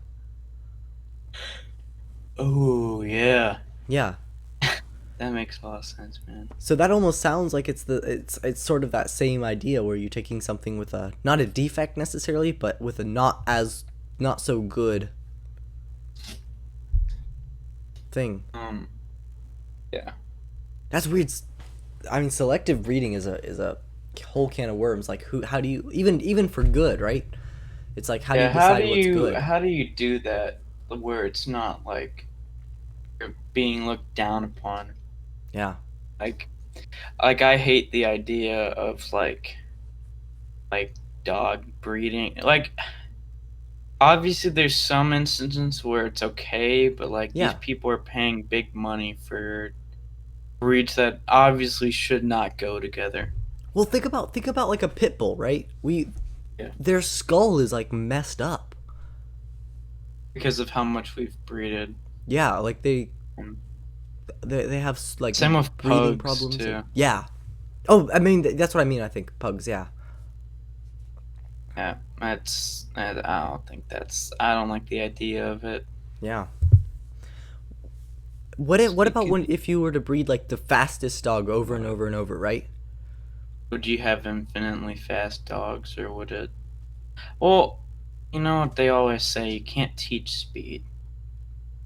Speaker 2: Oh yeah,
Speaker 1: Yeah.
Speaker 2: that makes a lot of sense, man.
Speaker 1: So that almost sounds like it's sort of that same idea where you're taking something with a not a defect necessarily, but with a not so good thing.
Speaker 2: Yeah.
Speaker 1: That's weird. I mean, selective breeding is a whole can of worms. Like how do you even for good, right? It's like how do you decide what's good?
Speaker 2: How do you do that where it's not like you're being looked down upon?
Speaker 1: Yeah.
Speaker 2: Like I hate the idea of like dog breeding. Like obviously there's some instances where it's okay, but like these
Speaker 1: Yeah.
Speaker 2: people are paying big money for breeds that obviously should not go together.
Speaker 1: Well, think about like a pit bull, right?
Speaker 2: Yeah.
Speaker 1: Their skull is like messed up.
Speaker 2: Because of how much we've breeded.
Speaker 1: Yeah, like they
Speaker 2: Um,
Speaker 1: have like
Speaker 2: Same with
Speaker 1: breathing
Speaker 2: pugs,
Speaker 1: problems.
Speaker 2: too.
Speaker 1: Yeah. Oh, I mean that's what I mean. I think pugs. Yeah.
Speaker 2: Yeah, I don't like the idea of it.
Speaker 1: Yeah. What about
Speaker 2: Speaking-
Speaker 1: if you were to breed like the fastest dog over and over and over, right?
Speaker 2: Would you have infinitely fast dogs, or would it? Well, you know what they always say, you can't teach speed.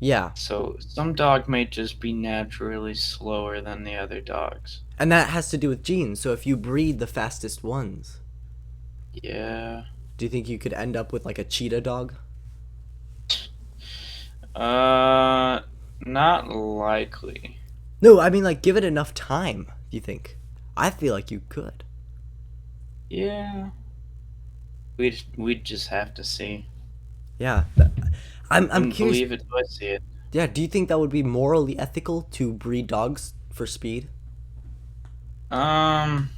Speaker 1: Yeah.
Speaker 2: So some dog may just be naturally slower than the other dogs.
Speaker 1: And that has to do with genes. So if you breed the fastest ones,
Speaker 2: Yeah.
Speaker 1: do you think you could end up with like a cheetah dog?
Speaker 2: Not likely.
Speaker 1: No, I mean like give it enough time, do you think? I feel like you could.
Speaker 2: Yeah. We'd just have to see.
Speaker 1: Yeah. I'm
Speaker 2: Wouldn't
Speaker 1: curious.
Speaker 2: believe it till I see it.
Speaker 1: Yeah, do you think that would be morally ethical to breed dogs for speed?
Speaker 2: Um,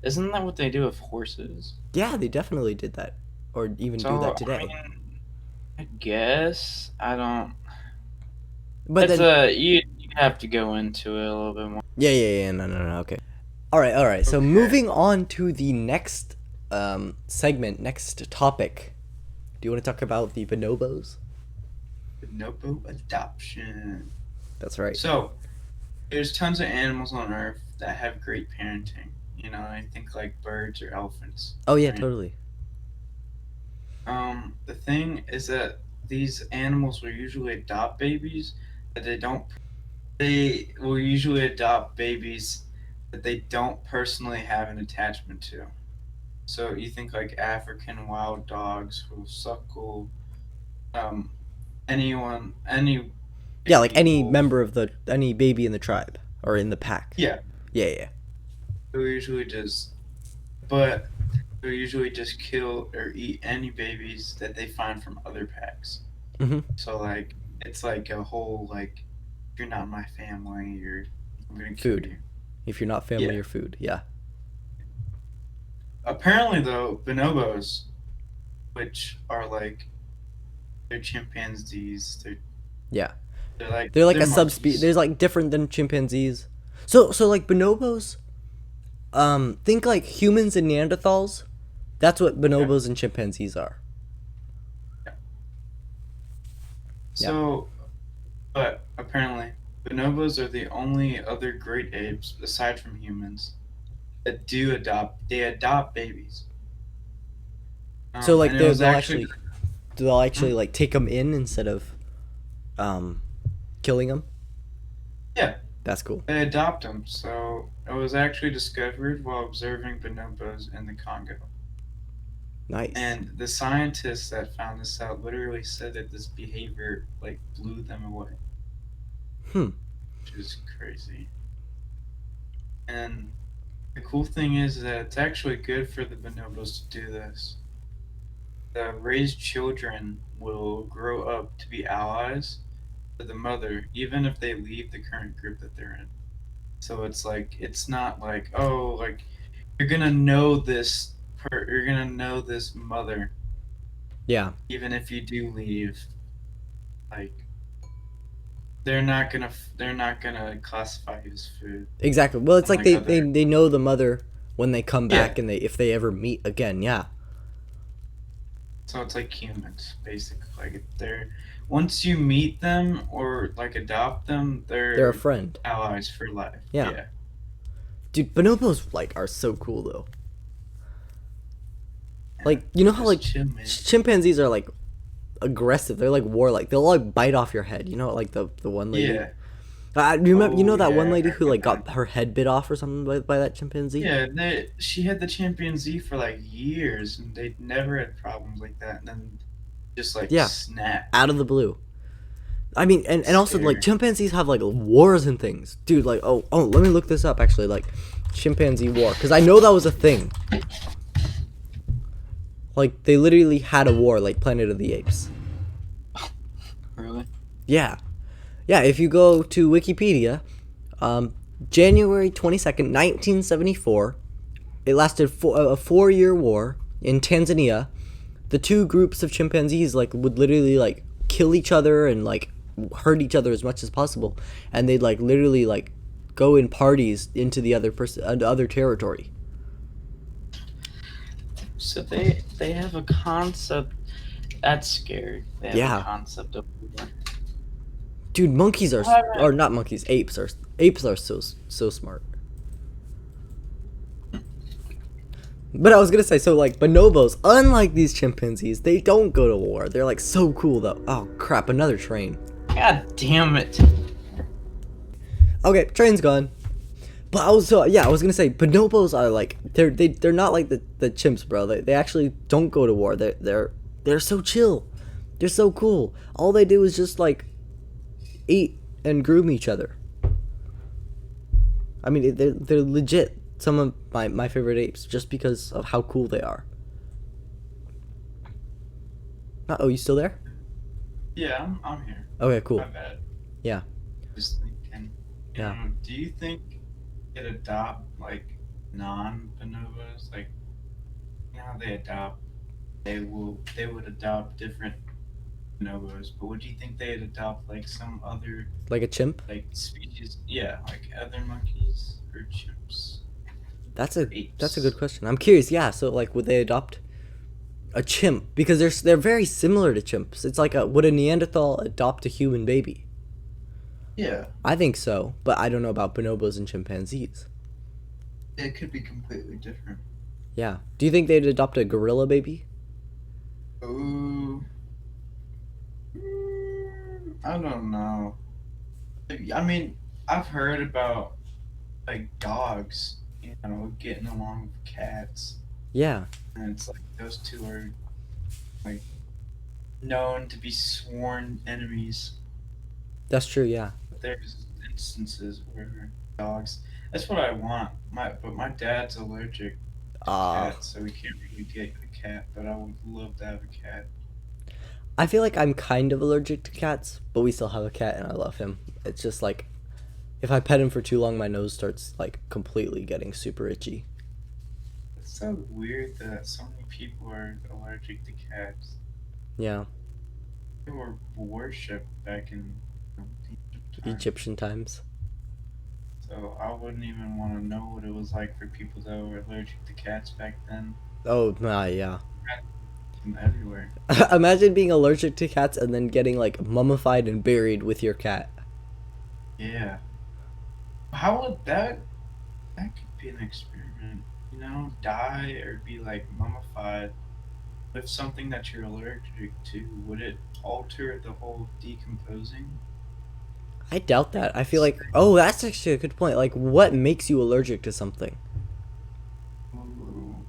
Speaker 2: isn't that what they do with horses?
Speaker 1: Yeah, they definitely did that. Or even do
Speaker 2: So
Speaker 1: that today.
Speaker 2: I mean, I guess I don't.
Speaker 1: But
Speaker 2: It's
Speaker 1: then
Speaker 2: you have to go into it a little bit more.
Speaker 1: yeah, no, okay. All right. So
Speaker 2: Okay.
Speaker 1: moving on to the next segment, next topic. Do you want to talk about the bonobos?
Speaker 2: Bonobo adoption.
Speaker 1: That's right.
Speaker 2: So there's tons of animals on Earth that have great parenting. You know, I think like birds or elephants.
Speaker 1: Oh yeah,
Speaker 2: right?
Speaker 1: totally.
Speaker 2: The thing is that these animals will usually adopt babies that they don't. They will usually adopt babies that they don't personally have an attachment to. So you think like African wild dogs will suckle um, any
Speaker 1: Yeah, like
Speaker 2: baby
Speaker 1: any
Speaker 2: wolf.
Speaker 1: member of any baby in the tribe or in the pack.
Speaker 2: Yeah,
Speaker 1: Yeah, yeah.
Speaker 2: they'll usually just, but they'll usually just kill or eat any babies that they find from other packs.
Speaker 1: Mm-hmm.
Speaker 2: So like it's like a whole like, if you're not my family, I'm gonna kill
Speaker 1: Food.
Speaker 2: you.
Speaker 1: If you're not family
Speaker 2: Yeah.
Speaker 1: or food. Yeah.
Speaker 2: Apparently though, bonobos, which are like they're chimpanzees,
Speaker 1: Yeah.
Speaker 2: they're
Speaker 1: They're like
Speaker 2: they're
Speaker 1: a subspecies.
Speaker 2: monkeys.
Speaker 1: There's like different than chimpanzees. So like bonobos. Think like humans and Neanderthals. That's what
Speaker 2: Yeah.
Speaker 1: bonobos and chimpanzees are.
Speaker 2: Yeah.
Speaker 1: Yeah.
Speaker 2: So, but apparently, bonobos are the only other great apes aside from humans that do adopt. They adopt babies.
Speaker 1: So like
Speaker 2: And it was
Speaker 1: they'll
Speaker 2: actually,
Speaker 1: actually they'll
Speaker 2: hmm?
Speaker 1: actually like take them in instead of um killing them.
Speaker 2: Yeah,
Speaker 1: That's cool.
Speaker 2: they adopt them. So it was actually discovered while observing bonobos in the Congo.
Speaker 1: Nice.
Speaker 2: And the scientists that found this out literally said that this behavior like blew them away,
Speaker 1: Hmm.
Speaker 2: which is crazy. And the cool thing is that it's actually good for the bonobos to do this. The raised children will grow up to be allies to the mother, even if they leave the current group that they're in. So it's like it's not like, oh, like you're gonna know you're gonna know this mother
Speaker 1: Yeah.
Speaker 2: even if you do leave. Like they're not gonna classify you as food,
Speaker 1: Exactly. Well, it's like
Speaker 2: unlike other.
Speaker 1: they know the mother when they come
Speaker 2: Yeah,
Speaker 1: back and they if they ever meet again. Yeah.
Speaker 2: so it's like humans basically. Like they're once you meet them or like adopt them,
Speaker 1: They're a
Speaker 2: they're
Speaker 1: friend.
Speaker 2: allies for life.
Speaker 1: Yeah.
Speaker 2: Yeah.
Speaker 1: Dude, bonobos like are so cool though.
Speaker 2: Yeah,
Speaker 1: Like you know how
Speaker 2: just
Speaker 1: like
Speaker 2: chill, man.
Speaker 1: chimpanzees are like aggressive. They're like warlike. They'll like bite off your head. You know, like the one lady.
Speaker 2: Yeah.
Speaker 1: You remember? You
Speaker 2: Oh
Speaker 1: know that
Speaker 2: yeah,
Speaker 1: one
Speaker 2: I
Speaker 1: lady who
Speaker 2: heard
Speaker 1: like
Speaker 2: about
Speaker 1: got
Speaker 2: that.
Speaker 1: her head bit off or something by that chimpanzee?
Speaker 2: Yeah, she had the chimpanzee for like years, and they never had problems like that. And then just like
Speaker 1: Yeah,
Speaker 2: snap.
Speaker 1: out of the blue. I mean, and also like
Speaker 2: Scary.
Speaker 1: chimpanzees have like wars and things, dude. Like let me look this up actually. Like chimpanzee war, because I know that was a thing. Like they literally had a war, like Planet of the Apes.
Speaker 2: Really?
Speaker 1: Yeah, yeah. If you go to Wikipedia, um, January 22nd, 1974, it lasted a 4 year war in Tanzania. The two groups of chimpanzees like would literally like kill each other and like hurt each other as much as possible, and they'd like literally like go in parties into the other territory.
Speaker 2: So they have a concept that's scary. They have a
Speaker 1: Yeah,
Speaker 2: concept of
Speaker 1: dude, monkeys are
Speaker 2: what?
Speaker 1: or not monkeys, apes are so smart. But I was gonna say, so like bonobos, unlike these chimpanzees, they don't go to war. They're like so cool though. Oh crap, another train.
Speaker 2: God damn it!
Speaker 1: Okay, train's gone. But I was gonna say bonobos are like they're not like the chimps, bro. They actually don't go to war. They're so chill. They're so cool. All they do is just like eat and groom each other. I mean, they're legit some of my favorite apes just because of how cool they are. Oh, you still there?
Speaker 2: Yeah, I'm here.
Speaker 1: Okay,
Speaker 2: My
Speaker 1: cool.
Speaker 2: bad.
Speaker 1: Yeah,
Speaker 2: Just thinking.
Speaker 1: yeah.
Speaker 2: Do you think it adopt like non-bonobos? Like now they adopt, they would adopt different bonobos, but would you think they'd adopt like some other
Speaker 1: Like a chimp?
Speaker 2: like species? Yeah, like other monkeys or chimps
Speaker 1: That's
Speaker 2: or
Speaker 1: a good
Speaker 2: apes.
Speaker 1: question. I'm curious. Yeah, so like would they adopt a chimp because they're very similar to chimps. It's like would a Neanderthal adopt a human baby?
Speaker 2: Yeah,
Speaker 1: I think so, but I don't know about bonobos and chimpanzees.
Speaker 2: it could be completely different.
Speaker 1: Yeah. Do you think they'd adopt a gorilla baby?
Speaker 2: Ooh, I don't know. I mean, I've heard about like dogs, getting along with cats,
Speaker 1: Yeah,
Speaker 2: and it's like those two are like known to be sworn enemies.
Speaker 1: that's true. Yeah.
Speaker 2: But there's instances where dogs. That's what I want. My dad's allergic to
Speaker 1: Uh,
Speaker 2: cats, so we can't really get a cat. But I would love to have a cat.
Speaker 1: I feel like I'm kind of allergic to cats, but we still have a cat and I love him. It's just like if I pet him for too long, my nose starts like completely getting super itchy.
Speaker 2: It's so weird that so many people are allergic to cats.
Speaker 1: Yeah,
Speaker 2: They were worshipped back in ancient times.
Speaker 1: Egyptian times.
Speaker 2: So I wouldn't even want to know what it was like for people that were allergic to cats back then.
Speaker 1: Oh my, yeah.
Speaker 2: From everywhere.
Speaker 1: Imagine being allergic to cats and then getting like mummified and buried with your cat.
Speaker 2: Yeah. How would that? That could be an experiment. Die or be like mummified with something that you're allergic to. Would it alter the whole decomposing?
Speaker 1: I doubt that. I feel like, oh, that's actually a good point. Like, what makes you allergic to something?
Speaker 2: Ooh.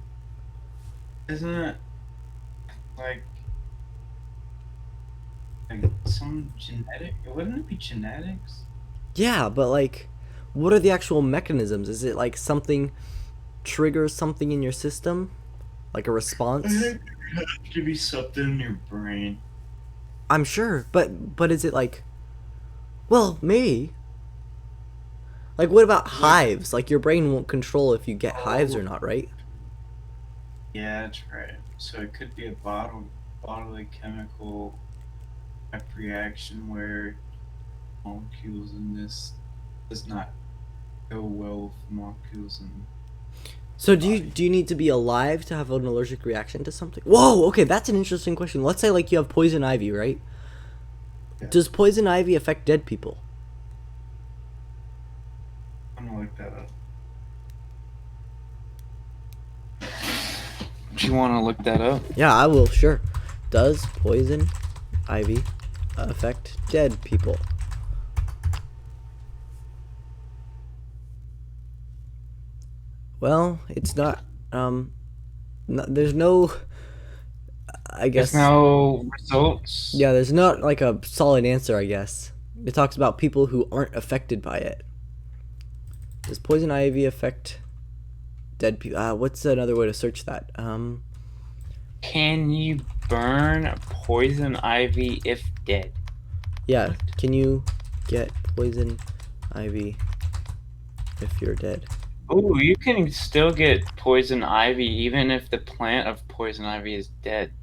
Speaker 2: Isn't it like some genetic? Wouldn't it be genetics?
Speaker 1: Yeah, but like, what are the actual mechanisms? Is it like something triggers something in your system? Like a
Speaker 2: I
Speaker 1: response?
Speaker 2: think it has to be something in your brain.
Speaker 1: I'm sure, but is it like, well, maybe. Like, what about
Speaker 2: Like,
Speaker 1: hives? Like, your brain won't control if you get hives or
Speaker 2: oh,
Speaker 1: not, right?
Speaker 2: yeah, that's right. So it could be a bodily chemical type reaction where molecules in this does not go well with molecules in
Speaker 1: So
Speaker 2: the body.
Speaker 1: do you need to be alive to have an allergic reaction to something? Whoa, okay, that's an interesting question. Let's say like you have poison ivy, right?
Speaker 2: Yeah,
Speaker 1: Does poison ivy affect dead people?
Speaker 2: I'm gonna look that up. Do you want to look that up?
Speaker 1: Yeah, I will, sure. Does poison ivy affect dead people? Well, it's not there's no I
Speaker 2: There's
Speaker 1: guess
Speaker 2: no results.
Speaker 1: yeah, there's not like a solid answer, I guess. It talks about people who aren't affected by it. Does poison ivy affect dead people? What's another way to search that?
Speaker 2: Can you burn poison ivy if dead?
Speaker 1: Yeah, can you get poison ivy if you're dead?
Speaker 2: Oh, you can still get poison ivy even if the plant of poison ivy is dead.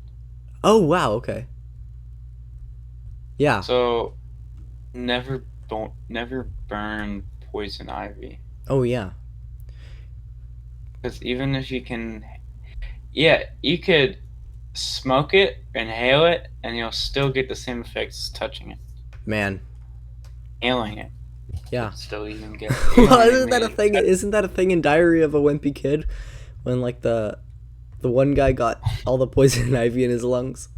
Speaker 1: Oh, wow, okay. Yeah.
Speaker 2: So never burn poison ivy
Speaker 1: Oh, yeah.
Speaker 2: because even if you can, yeah, you could smoke it, inhale it, and you'll still get the same effects as touching it.
Speaker 1: Man.
Speaker 2: Inhaling it,
Speaker 1: Yeah.
Speaker 2: still even get. You know
Speaker 1: Well,
Speaker 2: what I
Speaker 1: isn't that a
Speaker 2: mean?
Speaker 1: thing? Isn't that a thing in Diary of a Wimpy Kid when like the one guy got all the poison ivy in his lungs?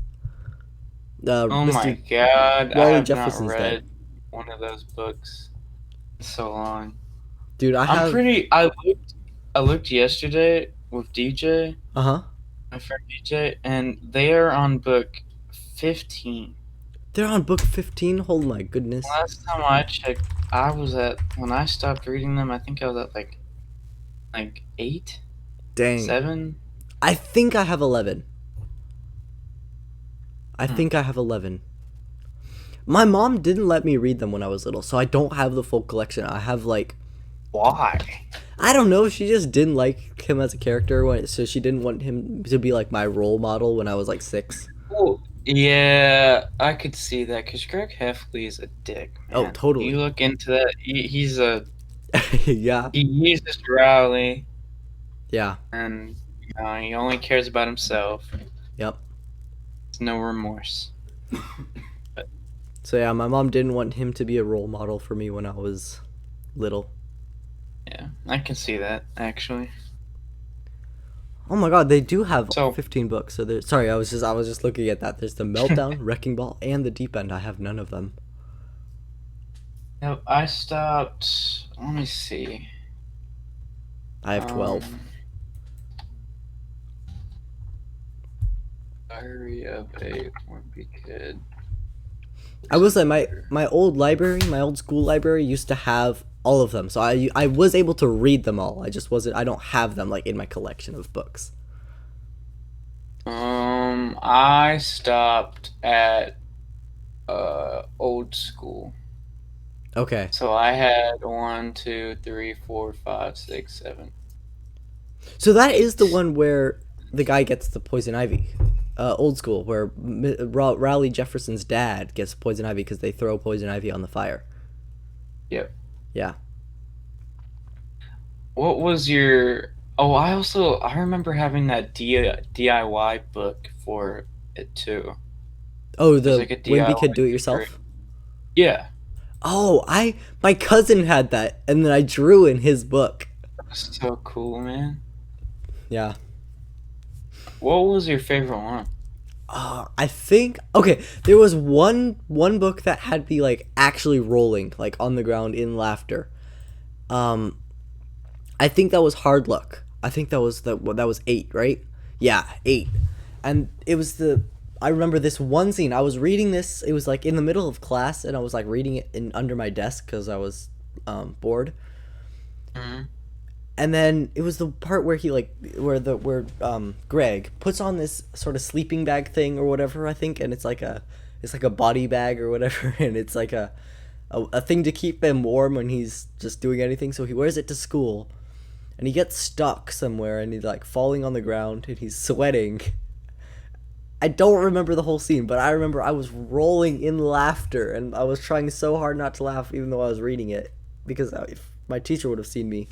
Speaker 2: Oh my
Speaker 1: Mr.
Speaker 2: god, I
Speaker 1: Wally
Speaker 2: have not
Speaker 1: Jefferson's dead.
Speaker 2: read one of those books in so long.
Speaker 1: Dude, I
Speaker 2: I'm
Speaker 1: have
Speaker 2: pretty. I looked yesterday with DJ,
Speaker 1: uh-huh.
Speaker 2: my friend DJ, and they are on book 15.
Speaker 1: They're on book 15. Oh my goodness.
Speaker 2: Last time I checked, when I stopped reading them. I think I was at like 8,
Speaker 1: Dang.
Speaker 2: 7.
Speaker 1: I think I have 11. I
Speaker 2: Hmm.
Speaker 1: think I have 11. My mom didn't let me read them when I was little, so I don't have the full collection. I have like
Speaker 2: Why?
Speaker 1: I don't know. She just didn't like him as a character, so she didn't want him to be like my role model when I was like 6.
Speaker 2: Well, yeah, I could see that because Greg Heffley is a dick,
Speaker 1: Oh,
Speaker 2: man. You
Speaker 1: totally.
Speaker 2: look into that.
Speaker 1: Yeah,
Speaker 2: He's just rowdy,
Speaker 1: yeah,
Speaker 2: and he only cares about himself.
Speaker 1: yep.
Speaker 2: There's no remorse.
Speaker 1: So yeah, my mom didn't want him to be a role model for me when I was little.
Speaker 2: Yeah, I can see that actually.
Speaker 1: Oh my god, they do have
Speaker 2: So
Speaker 1: 15 books. So there's sorry, I was just looking at that. There's the Meltdown, Wrecking Ball, and the Deep End. I have none of them.
Speaker 2: no, I stopped. Let me see.
Speaker 1: I have 12.
Speaker 2: Um, Diary of a Wimpy Kid.
Speaker 1: I will say my old library, my old school library used to have all of them. So I was able to read them all. I just wasn't I don't have them like in my collection of books.
Speaker 2: I stopped at old school.
Speaker 1: Okay.
Speaker 2: So I had one, two, three, four, five, six, seven,
Speaker 1: So that is the
Speaker 2: eight.
Speaker 1: one where the guy gets the poison ivy. Old school, where Raleigh Jefferson's dad gets poison ivy because they throw poison ivy on the fire.
Speaker 2: Yep.
Speaker 1: Yeah.
Speaker 2: What was your? Oh, I remember having that DIY book for it too.
Speaker 1: Oh,
Speaker 2: There's
Speaker 1: the
Speaker 2: like a
Speaker 1: Wimpy
Speaker 2: DIY
Speaker 1: Kid Do It
Speaker 2: for it.
Speaker 1: Yourself.
Speaker 2: Yeah,
Speaker 1: Oh, my cousin had that, and then I drew in his book.
Speaker 2: that's so cool, man.
Speaker 1: Yeah.
Speaker 2: What was your favorite one?
Speaker 1: I think okay. There was one book that had me like actually rolling like on the ground in laughter. Um, I think that was Hard Luck. I think that was 8, right? Yeah, 8. And it was the I remember this one scene. I was reading this. It was like in the middle of class, and I was like reading it in under my desk because I was bored.
Speaker 2: Hmm.
Speaker 1: And then it was the part where he like where Greg puts on this sort of sleeping bag thing or whatever, I think, and it's like a body bag or whatever, and it's like a thing to keep him warm when he's just doing anything. So he wears it to school, and he gets stuck somewhere, and he's like falling on the ground, and he's sweating. I don't remember the whole scene, but I remember I was rolling in laughter, and I was trying so hard not to laugh, even though I was reading it, because if my teacher would have seen me,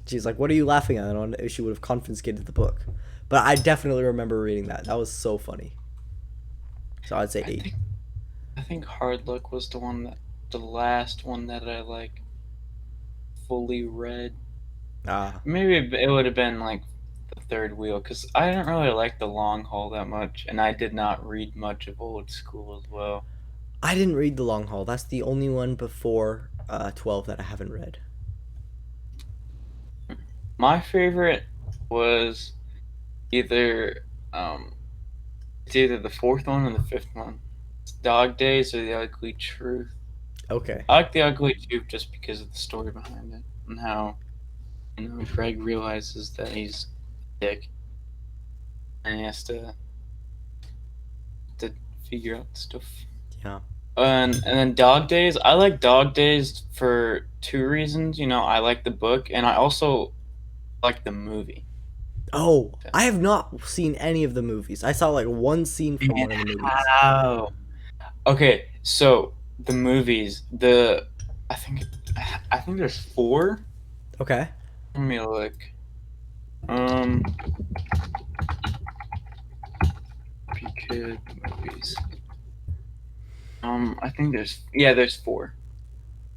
Speaker 1: she's like, "What are you laughing at?" And she would have confiscated the book. But I definitely remember reading that. That was so funny. So I'd say
Speaker 2: I
Speaker 1: 8.
Speaker 2: think I think Hard Luck was the last one that I like fully read.
Speaker 1: Ah,
Speaker 2: Maybe it would have been like the third wheel because I didn't really like the long haul that much, and I did not read much of old school as well.
Speaker 1: I didn't read The Long Haul. That's the only one before 12 that I haven't read.
Speaker 2: My favorite was either um, it's either the fourth one or the fifth one. It's Dog Days or The Ugly Truth.
Speaker 1: Okay.
Speaker 2: I like The Ugly Truth just because of the story behind it and how Greg realizes that he's a dick and he has to figure out stuff.
Speaker 1: Yeah.
Speaker 2: And then Dog Days. I like Dog Days for two reasons. I like the book, and I also like the movie.
Speaker 1: Oh, I have not seen any of the movies. I saw like one scene from
Speaker 2: Man,
Speaker 1: one of the movies.
Speaker 2: how? Okay, so the movies. I think I think there's four.
Speaker 1: Okay.
Speaker 2: Let me look. Um, Kid movies. I think there's four.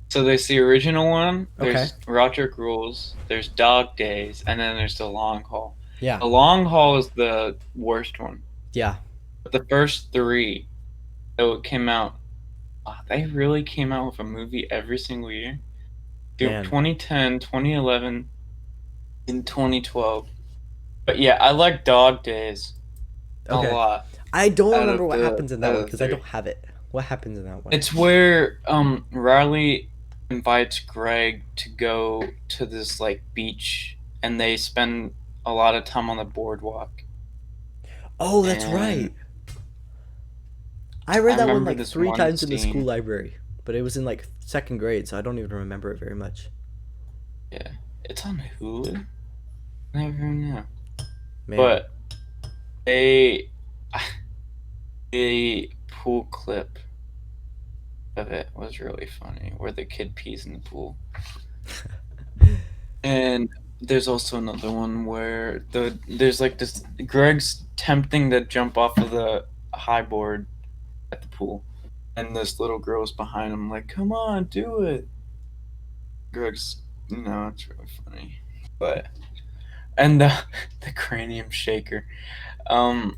Speaker 2: So there's the original one.
Speaker 1: Okay.
Speaker 2: There's Roderick Rules. There's Dog Days, and then there's the Long Haul.
Speaker 1: Yeah.
Speaker 2: The Long Haul is the worst one.
Speaker 1: Yeah.
Speaker 2: But the first three that came out, they really came out with a movie every single year. Dude,
Speaker 1: Man.
Speaker 2: 2010, 2011, and 2012. But yeah, I like Dog Days a
Speaker 1: Okay.
Speaker 2: lot
Speaker 1: I don't
Speaker 2: out
Speaker 1: remember
Speaker 2: of
Speaker 1: what happens in
Speaker 2: out
Speaker 1: that one
Speaker 2: of the
Speaker 1: because I
Speaker 2: three.
Speaker 1: don't have it. What happens in that one?
Speaker 2: It's where Riley invites Greg to go to this like beach, and they spend a lot of time on the boardwalk.
Speaker 1: Oh, that's
Speaker 2: And
Speaker 1: right. I read
Speaker 2: I
Speaker 1: that one
Speaker 2: remember
Speaker 1: like
Speaker 2: this
Speaker 1: 3
Speaker 2: one
Speaker 1: times in the school
Speaker 2: scene.
Speaker 1: library, but it was in like second grade, so I don't even remember it very much.
Speaker 2: Yeah, it's on Hulu. I never know,
Speaker 1: Man.
Speaker 2: but they the pool clip of it was really funny, where the kid pees in the pool. And there's also another one where there's like this Greg's tempting to jump off of the high board at the pool, and this little girl's behind him like, "Come on, do it." Greg's, it's really funny. But And the cranium shaker. Um,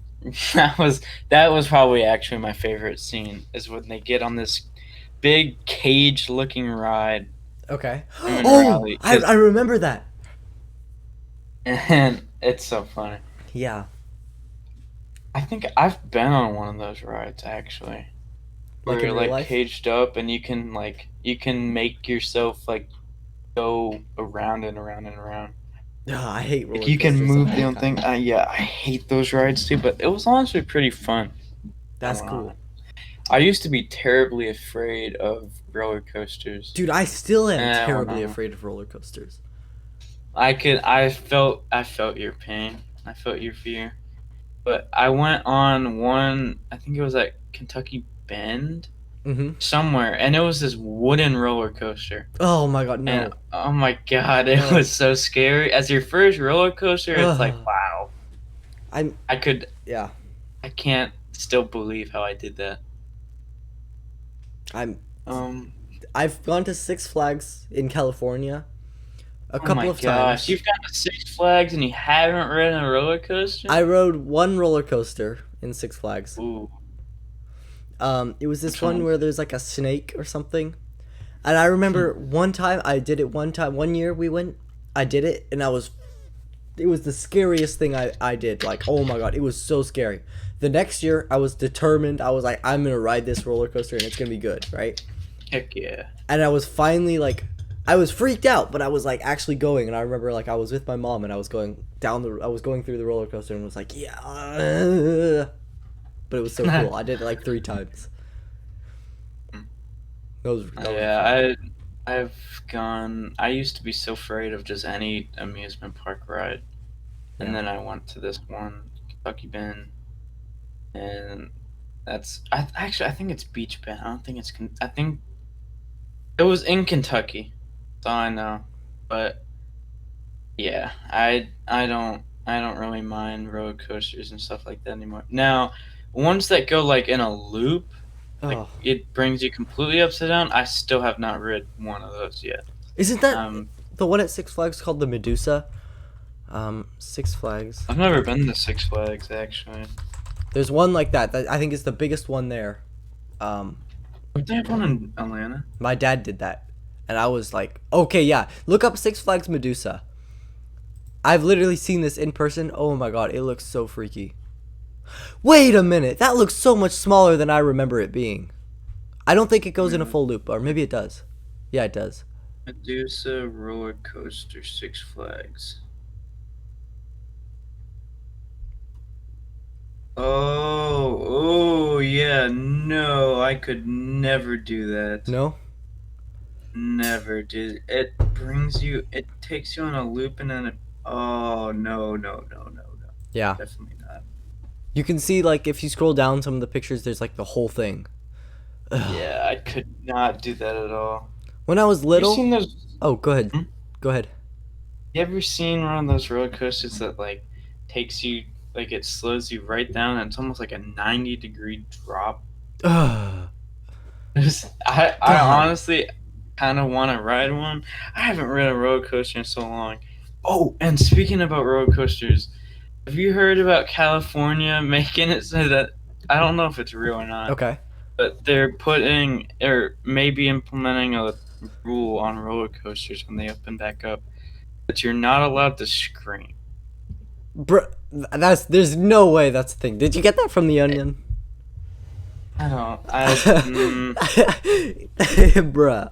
Speaker 2: that was that was probably actually my favorite scene is when they get on this big cage-looking ride,
Speaker 1: Okay.
Speaker 2: him and
Speaker 1: Oh,
Speaker 2: Riley,
Speaker 1: I remember that.
Speaker 2: and it's so funny.
Speaker 1: Yeah,
Speaker 2: I think I've been on one of those rides actually, where
Speaker 1: like in
Speaker 2: you're
Speaker 1: real
Speaker 2: like
Speaker 1: life.
Speaker 2: caged up and you can make yourself like go around and around and around.
Speaker 1: Ugh, I hate
Speaker 2: Like
Speaker 1: roller
Speaker 2: you can
Speaker 1: coasters of
Speaker 2: move
Speaker 1: any
Speaker 2: the own
Speaker 1: kind.
Speaker 2: thing. Yeah, I hate those rides too, but it was honestly pretty fun. I
Speaker 1: That's
Speaker 2: went on
Speaker 1: cool.
Speaker 2: it. I used to be terribly afraid of roller coasters.
Speaker 1: Dude, I still am
Speaker 2: And I went
Speaker 1: terribly
Speaker 2: on it.
Speaker 1: afraid of roller coasters.
Speaker 2: I felt your pain. I felt your fear. But I went on one, I think it was at Kentucky Bend
Speaker 1: Mm-hmm.
Speaker 2: somewhere, and it was this wooden roller coaster.
Speaker 1: Oh my god,
Speaker 2: And
Speaker 1: no.
Speaker 2: oh my god, it
Speaker 1: Ugh.
Speaker 2: was so scary. As your first roller coaster, it's like,
Speaker 1: Ugh.
Speaker 2: wow.
Speaker 1: I'm
Speaker 2: I could
Speaker 1: yeah.
Speaker 2: I can't still believe how I did that.
Speaker 1: I'm
Speaker 2: Um
Speaker 1: I've gone to Six Flags in California a
Speaker 2: oh my
Speaker 1: couple of
Speaker 2: gosh,
Speaker 1: times.
Speaker 2: you've gone to Six Flags and you haven't ridden a roller coaster?
Speaker 1: I rode one roller coaster in Six Flags.
Speaker 2: Ooh,
Speaker 1: It was this
Speaker 2: which one
Speaker 1: one
Speaker 2: was
Speaker 1: where there's like a snake or something. And I
Speaker 2: it?
Speaker 1: remember one time I did it one time. One year we went, I did it, and it was the scariest thing I did. Like, oh my god, it was so scary. The next year, I was determined. I was like, I'm gonna ride this roller coaster, and it's gonna be good, right?
Speaker 2: Heck yeah.
Speaker 1: And I was finally like, I was freaked out, but I was like actually going. And I remember like I was with my mom, and I was going I was going through the roller coaster, and was like, yeah. But it was so cool. I did it like 3 times. That was fun.
Speaker 2: Yeah, I've gone. I used to be so afraid of just any amusement park ride, and
Speaker 1: Yeah.
Speaker 2: then I went to this one, Kentucky Bend, and I think it's Beach Bend. I don't think it's. I think it was in Kentucky. That's all I know. But yeah, I don't really mind roller coasters and stuff like that anymore. Now, ones that go like in a loop, like
Speaker 1: Oh,
Speaker 2: it brings you completely upside down. I still have not rid one of those yet.
Speaker 1: isn't that
Speaker 2: Um,
Speaker 1: the one at Six Flags called the Medusa? Six Flags.
Speaker 2: I've never been to Six Flags actually.
Speaker 1: There's one like that. That I think is the biggest one there. Um,
Speaker 2: Don't they have one in Atlanta?
Speaker 1: my dad did that, and I was like, okay, yeah. Look up Six Flags Medusa. I've literally seen this in person. Oh my god, it looks so freaky. Wait a minute, that looks so much smaller than I remember it being. I don't think it goes in a
Speaker 2: Really?
Speaker 1: full loop, or maybe it does. Yeah, it does.
Speaker 2: Medusa roller coaster, Six Flags. Oh, yeah. No, I could never do that.
Speaker 1: No?
Speaker 2: Never did. It brings you. It takes you on a loop and then it. Oh no no no no no.
Speaker 1: Yeah.
Speaker 2: Definitely not.
Speaker 1: You can see like if you scroll down some of the pictures, there's like the whole thing. Ugh.
Speaker 2: Yeah, I could not do that at all.
Speaker 1: When I was
Speaker 2: You
Speaker 1: little,
Speaker 2: seen those?
Speaker 1: oh, go ahead.
Speaker 2: Hmm?
Speaker 1: Go ahead.
Speaker 2: You ever seen one of those roller coasters that like takes you like it slows you right down and it's almost like a 90-degree drop?
Speaker 1: Ugh.
Speaker 2: I
Speaker 1: God.
Speaker 2: honestly kind of want to ride one. I haven't ridden a roller coaster in so long. Oh, and speaking about roller coasters, have you heard about California making it so that I don't know if it's real or not,
Speaker 1: Okay.
Speaker 2: but they're putting or maybe implementing a rule on roller coasters when they open back up that you're not allowed to scream.
Speaker 1: Bro, there's no way that's a thing. Did you get that from the Onion?
Speaker 2: I don't.
Speaker 1: Bruh.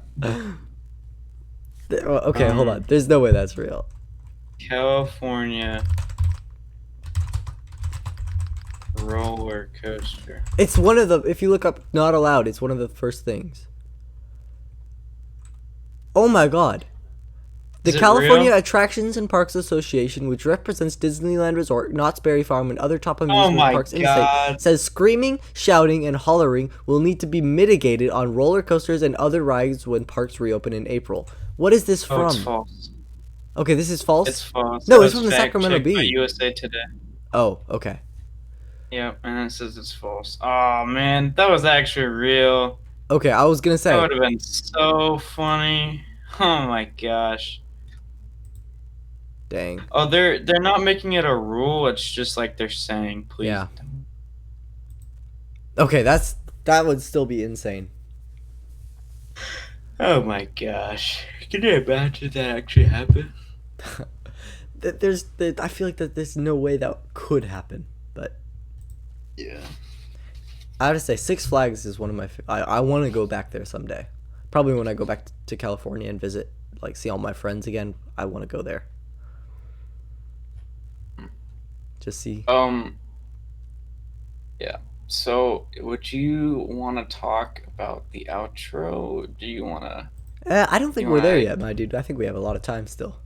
Speaker 1: Okay, hold on. There's no way that's real.
Speaker 2: California roller coaster.
Speaker 1: It's one of the. If you look up "not allowed," it's one of the first things. Oh my god. The
Speaker 2: Is it
Speaker 1: California
Speaker 2: real?
Speaker 1: Attractions and Parks Association, which represents Disneyland Resort, Knott's Berry Farm, and other top
Speaker 2: Oh
Speaker 1: amusement
Speaker 2: my
Speaker 1: parks in the
Speaker 2: god.
Speaker 1: state, says screaming, shouting, and hollering will need to be mitigated on roller coasters and other rides when parks reopen in April. What is this
Speaker 2: Oh, it's
Speaker 1: from?
Speaker 2: false.
Speaker 1: Okay, this is false?
Speaker 2: It's false.
Speaker 1: No,
Speaker 2: That
Speaker 1: it's
Speaker 2: was
Speaker 1: from the
Speaker 2: fact
Speaker 1: Sacramento
Speaker 2: checked by
Speaker 1: Bee.
Speaker 2: USA Today.
Speaker 1: Oh, okay.
Speaker 2: Yep, and it says it's false. Oh man, that was actually real.
Speaker 1: Okay, I was gonna
Speaker 2: That
Speaker 1: say,
Speaker 2: would have been so funny. Oh my gosh.
Speaker 1: Dang.
Speaker 2: Oh, they're not making it a rule. It's just like they're saying, please.
Speaker 1: Yeah. Okay, that would still be insane.
Speaker 2: Oh my gosh! Can you imagine that actually happen?
Speaker 1: I feel like that there's no way that could happen, but
Speaker 2: Yeah.
Speaker 1: I have to say Six Flags is one of my. I want to go back there someday. Probably when I go back to California and visit, like see all my friends again. I want to go there. Just see.
Speaker 2: Um. Yeah. So, would you want to talk about the outro? Do you want to?
Speaker 1: I don't think
Speaker 2: You
Speaker 1: we're
Speaker 2: want
Speaker 1: there
Speaker 2: to?
Speaker 1: yet, my dude. I think we have a lot of time still.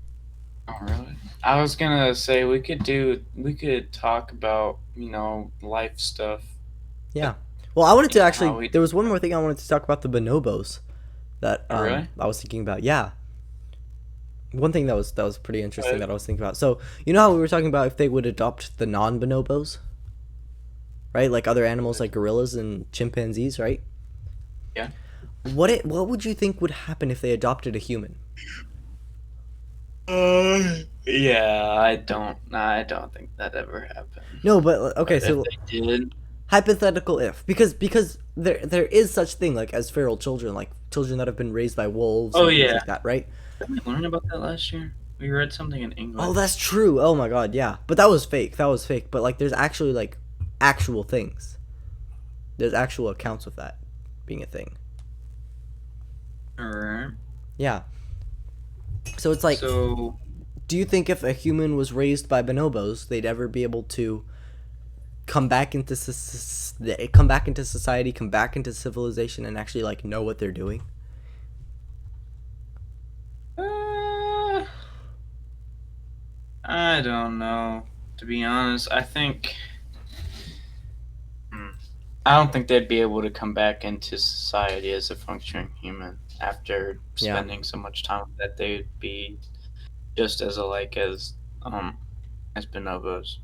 Speaker 2: Oh, really? I was gonna say we could talk about life stuff.
Speaker 1: Yeah. Well, I wanted to
Speaker 2: How
Speaker 1: actually.
Speaker 2: we
Speaker 1: There was one more thing I wanted to talk about the bonobos that
Speaker 2: oh, really?
Speaker 1: I was thinking about. Yeah. One thing that was pretty interesting
Speaker 2: Uh,
Speaker 1: that I was thinking about. So you know how we were talking about if they would adopt the non-bonobos, right? Like other animals like gorillas and chimpanzees, right?
Speaker 2: yeah.
Speaker 1: What would you think would happen if they adopted a human?
Speaker 2: Yeah. I don't think that ever happened.
Speaker 1: No, but okay,
Speaker 2: But if
Speaker 1: so
Speaker 2: they did,
Speaker 1: hypothetical if because there is such thing like as feral children, like children that have been raised by wolves
Speaker 2: oh
Speaker 1: and things
Speaker 2: yeah.
Speaker 1: like that, right?
Speaker 2: Did we learn about that last year? We read something in
Speaker 1: Oh,
Speaker 2: English.
Speaker 1: that's true. Oh my god, yeah. But that was fake. That was fake. But like there's actually like actual things. There's actual accounts of that being a thing.
Speaker 2: Alright.
Speaker 1: Yeah. So it's like
Speaker 2: So
Speaker 1: do you think if a human was raised by bonobos, they'd ever be able to come back into society, come back into civilization, and actually like know what they're doing?
Speaker 2: uh, I don't know. To be honest, hmm, I don't think they'd be able to come back into society as a functioning human after
Speaker 1: Yeah,
Speaker 2: spending so much time with that. They'd be just as alike um as bonobos.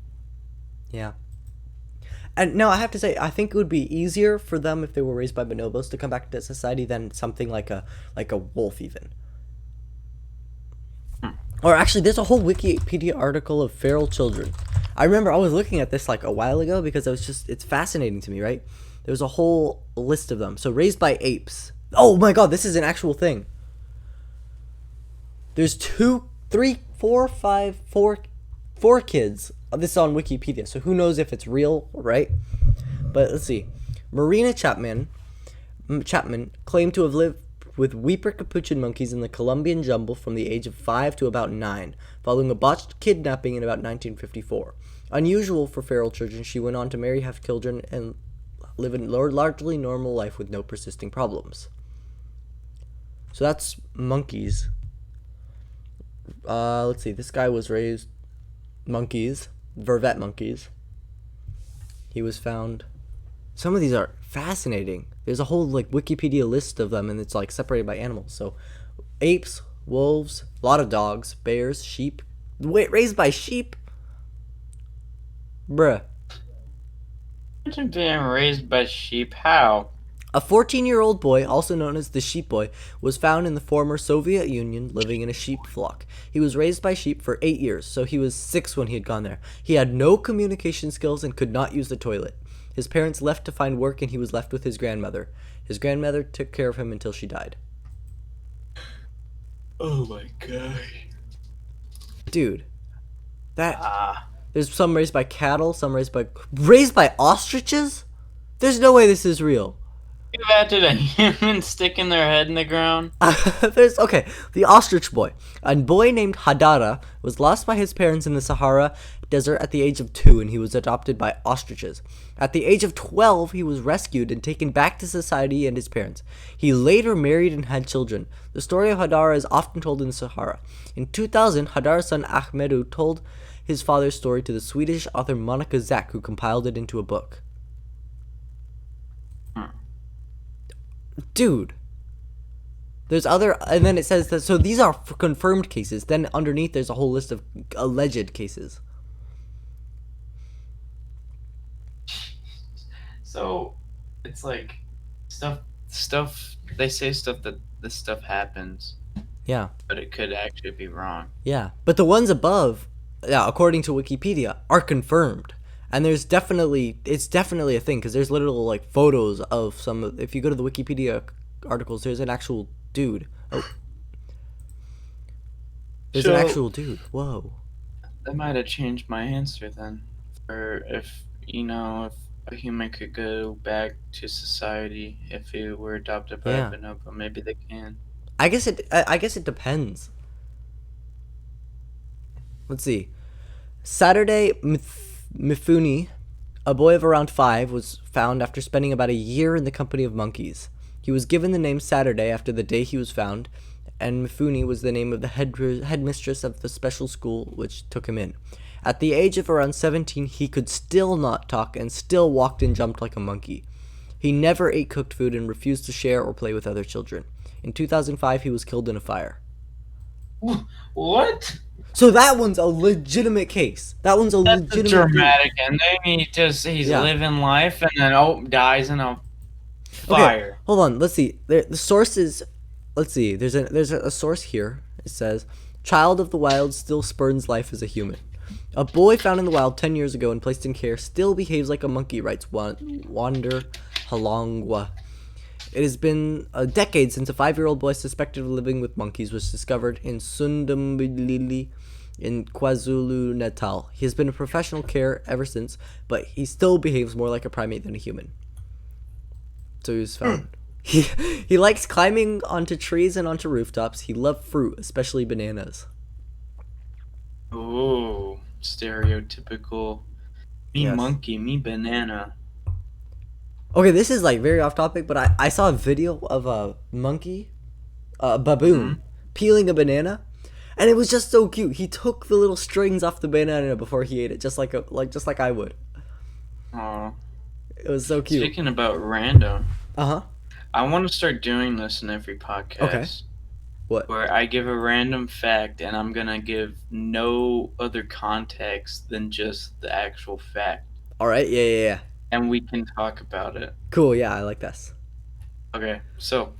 Speaker 1: yeah. And no, I have to say, I think it would be easier for them if they were raised by bonobos to come back into society than something like a wolf even.
Speaker 2: Hmm.
Speaker 1: Or actually, there's a whole Wikipedia article of feral children. I remember I was looking at this like a while ago because it's fascinating to me, right? There was a whole list of them. So raised by apes. Oh my god, this is an actual thing. There's two, three, four, five, four kids. This is on Wikipedia, so who knows if it's real, right? But let's see. Marina Chapman claimed to have lived with weeper capuchin monkeys in the Colombian jungle from the age of 5 to about 9, following a botched kidnapping in about 1954. Unusual for feral children, she went on to marry, have children, and live a largely normal life with no persisting problems. So that's monkeys. Let's see. This guy was raised monkeys, vervet monkeys. He was found. Some of these are fascinating. There's a whole like Wikipedia list of them, and it's like separated by animals. So, apes, wolves, a lot of dogs, bears, sheep. Wait, raised by sheep, bruh.
Speaker 2: Imagine being raised by sheep. How?
Speaker 1: A 14-year-old boy, also known as the sheep boy, was found in the former Soviet Union living in a sheep flock. He was raised by sheep for 8 years, so he was 6 when he had gone there. He had no communication skills and could not use the toilet. His parents left to find work and he was left with his grandmother. His grandmother took care of him until she died.
Speaker 2: Oh my gosh.
Speaker 1: Dude, that
Speaker 2: Ah.
Speaker 1: there's some raised by cattle, some raised by ostriches? There's no way this is real.
Speaker 2: You imagine a human sticking their head in the ground?
Speaker 1: The ostrich boy. A boy named Hadara was lost by his parents in the Sahara Desert at the age of 2, and he was adopted by ostriches. At the age of 12, he was rescued and taken back to society and his parents. He later married and had children. The story of Hadara is often told in the Sahara. In 2000, Hadara's son Ahmedu told his father's story to the Swedish author Monica Zack, who compiled it into a book. Dude, there's other, and then it says that, so these are confirmed cases. Then underneath there's a whole list of alleged cases.
Speaker 2: So it's like stuff they say stuff that this stuff happens,
Speaker 1: Yeah.
Speaker 2: but it could actually be wrong.
Speaker 1: Yeah. But the ones above, yeah, according to Wikipedia, are confirmed. And it's definitely a thing because there's literal like photos of some. If you go to the Wikipedia articles, there's an actual dude. Oh, there's an
Speaker 2: So
Speaker 1: actual dude. Whoa.
Speaker 2: that might have changed my answer then. Or if if a human could go back to society if he were adopted by a
Speaker 1: Yeah.
Speaker 2: bonobo, maybe they can.
Speaker 1: I guess it depends. Let's see. Saturday Mifune, a boy of around 5, was found after spending about a year in the company of monkeys. He was given the name Saturday after the day he was found, and Mifune was the name of the headmistress of the special school which took him in. At the age of around 17, he could still not talk and still walked and jumped like a monkey. He never ate cooked food and refused to share or play with other children. In 2005, he was killed in a fire.
Speaker 2: What?
Speaker 1: So that one's a legitimate case. That one's a
Speaker 2: That's a
Speaker 1: legitimate
Speaker 2: dramatic ending. He's
Speaker 1: Yeah.
Speaker 2: living life and then dies in a fire.
Speaker 1: Okay, hold on. Let's see. The source is. Let's see. There's a source here. It says, "Child of the wild still spurns life as a human. A boy found in the wild 10 years ago and placed in care still behaves like a monkey," writes Wander Halongwa. It has been a decade since a 5-year-old boy suspected of living with monkeys was discovered in Sundambilili in KwaZulu-Natal. He has been in professional care ever since, but he still behaves more like a primate than a human. So he was found. He likes climbing onto trees and onto rooftops. He loved fruit, especially bananas.
Speaker 2: Oh, stereotypical. Me
Speaker 1: Yes.
Speaker 2: monkey, me banana.
Speaker 1: Okay, this is like very off topic, but I saw a video of a monkey, a baboon, peeling a banana, and it was just so cute. He took the little strings off the banana before he ate it, just like I would.
Speaker 2: Oh,
Speaker 1: It was so cute.
Speaker 2: speaking about random,
Speaker 1: Uh-huh.
Speaker 2: I want to start doing this in every podcast.
Speaker 1: Okay. What?
Speaker 2: Where I give a random fact and I'm gonna give no other context than just the actual fact.
Speaker 1: All right. Yeah.
Speaker 2: And we can talk about it.
Speaker 1: Cool. Yeah, I like this.
Speaker 2: Okay, so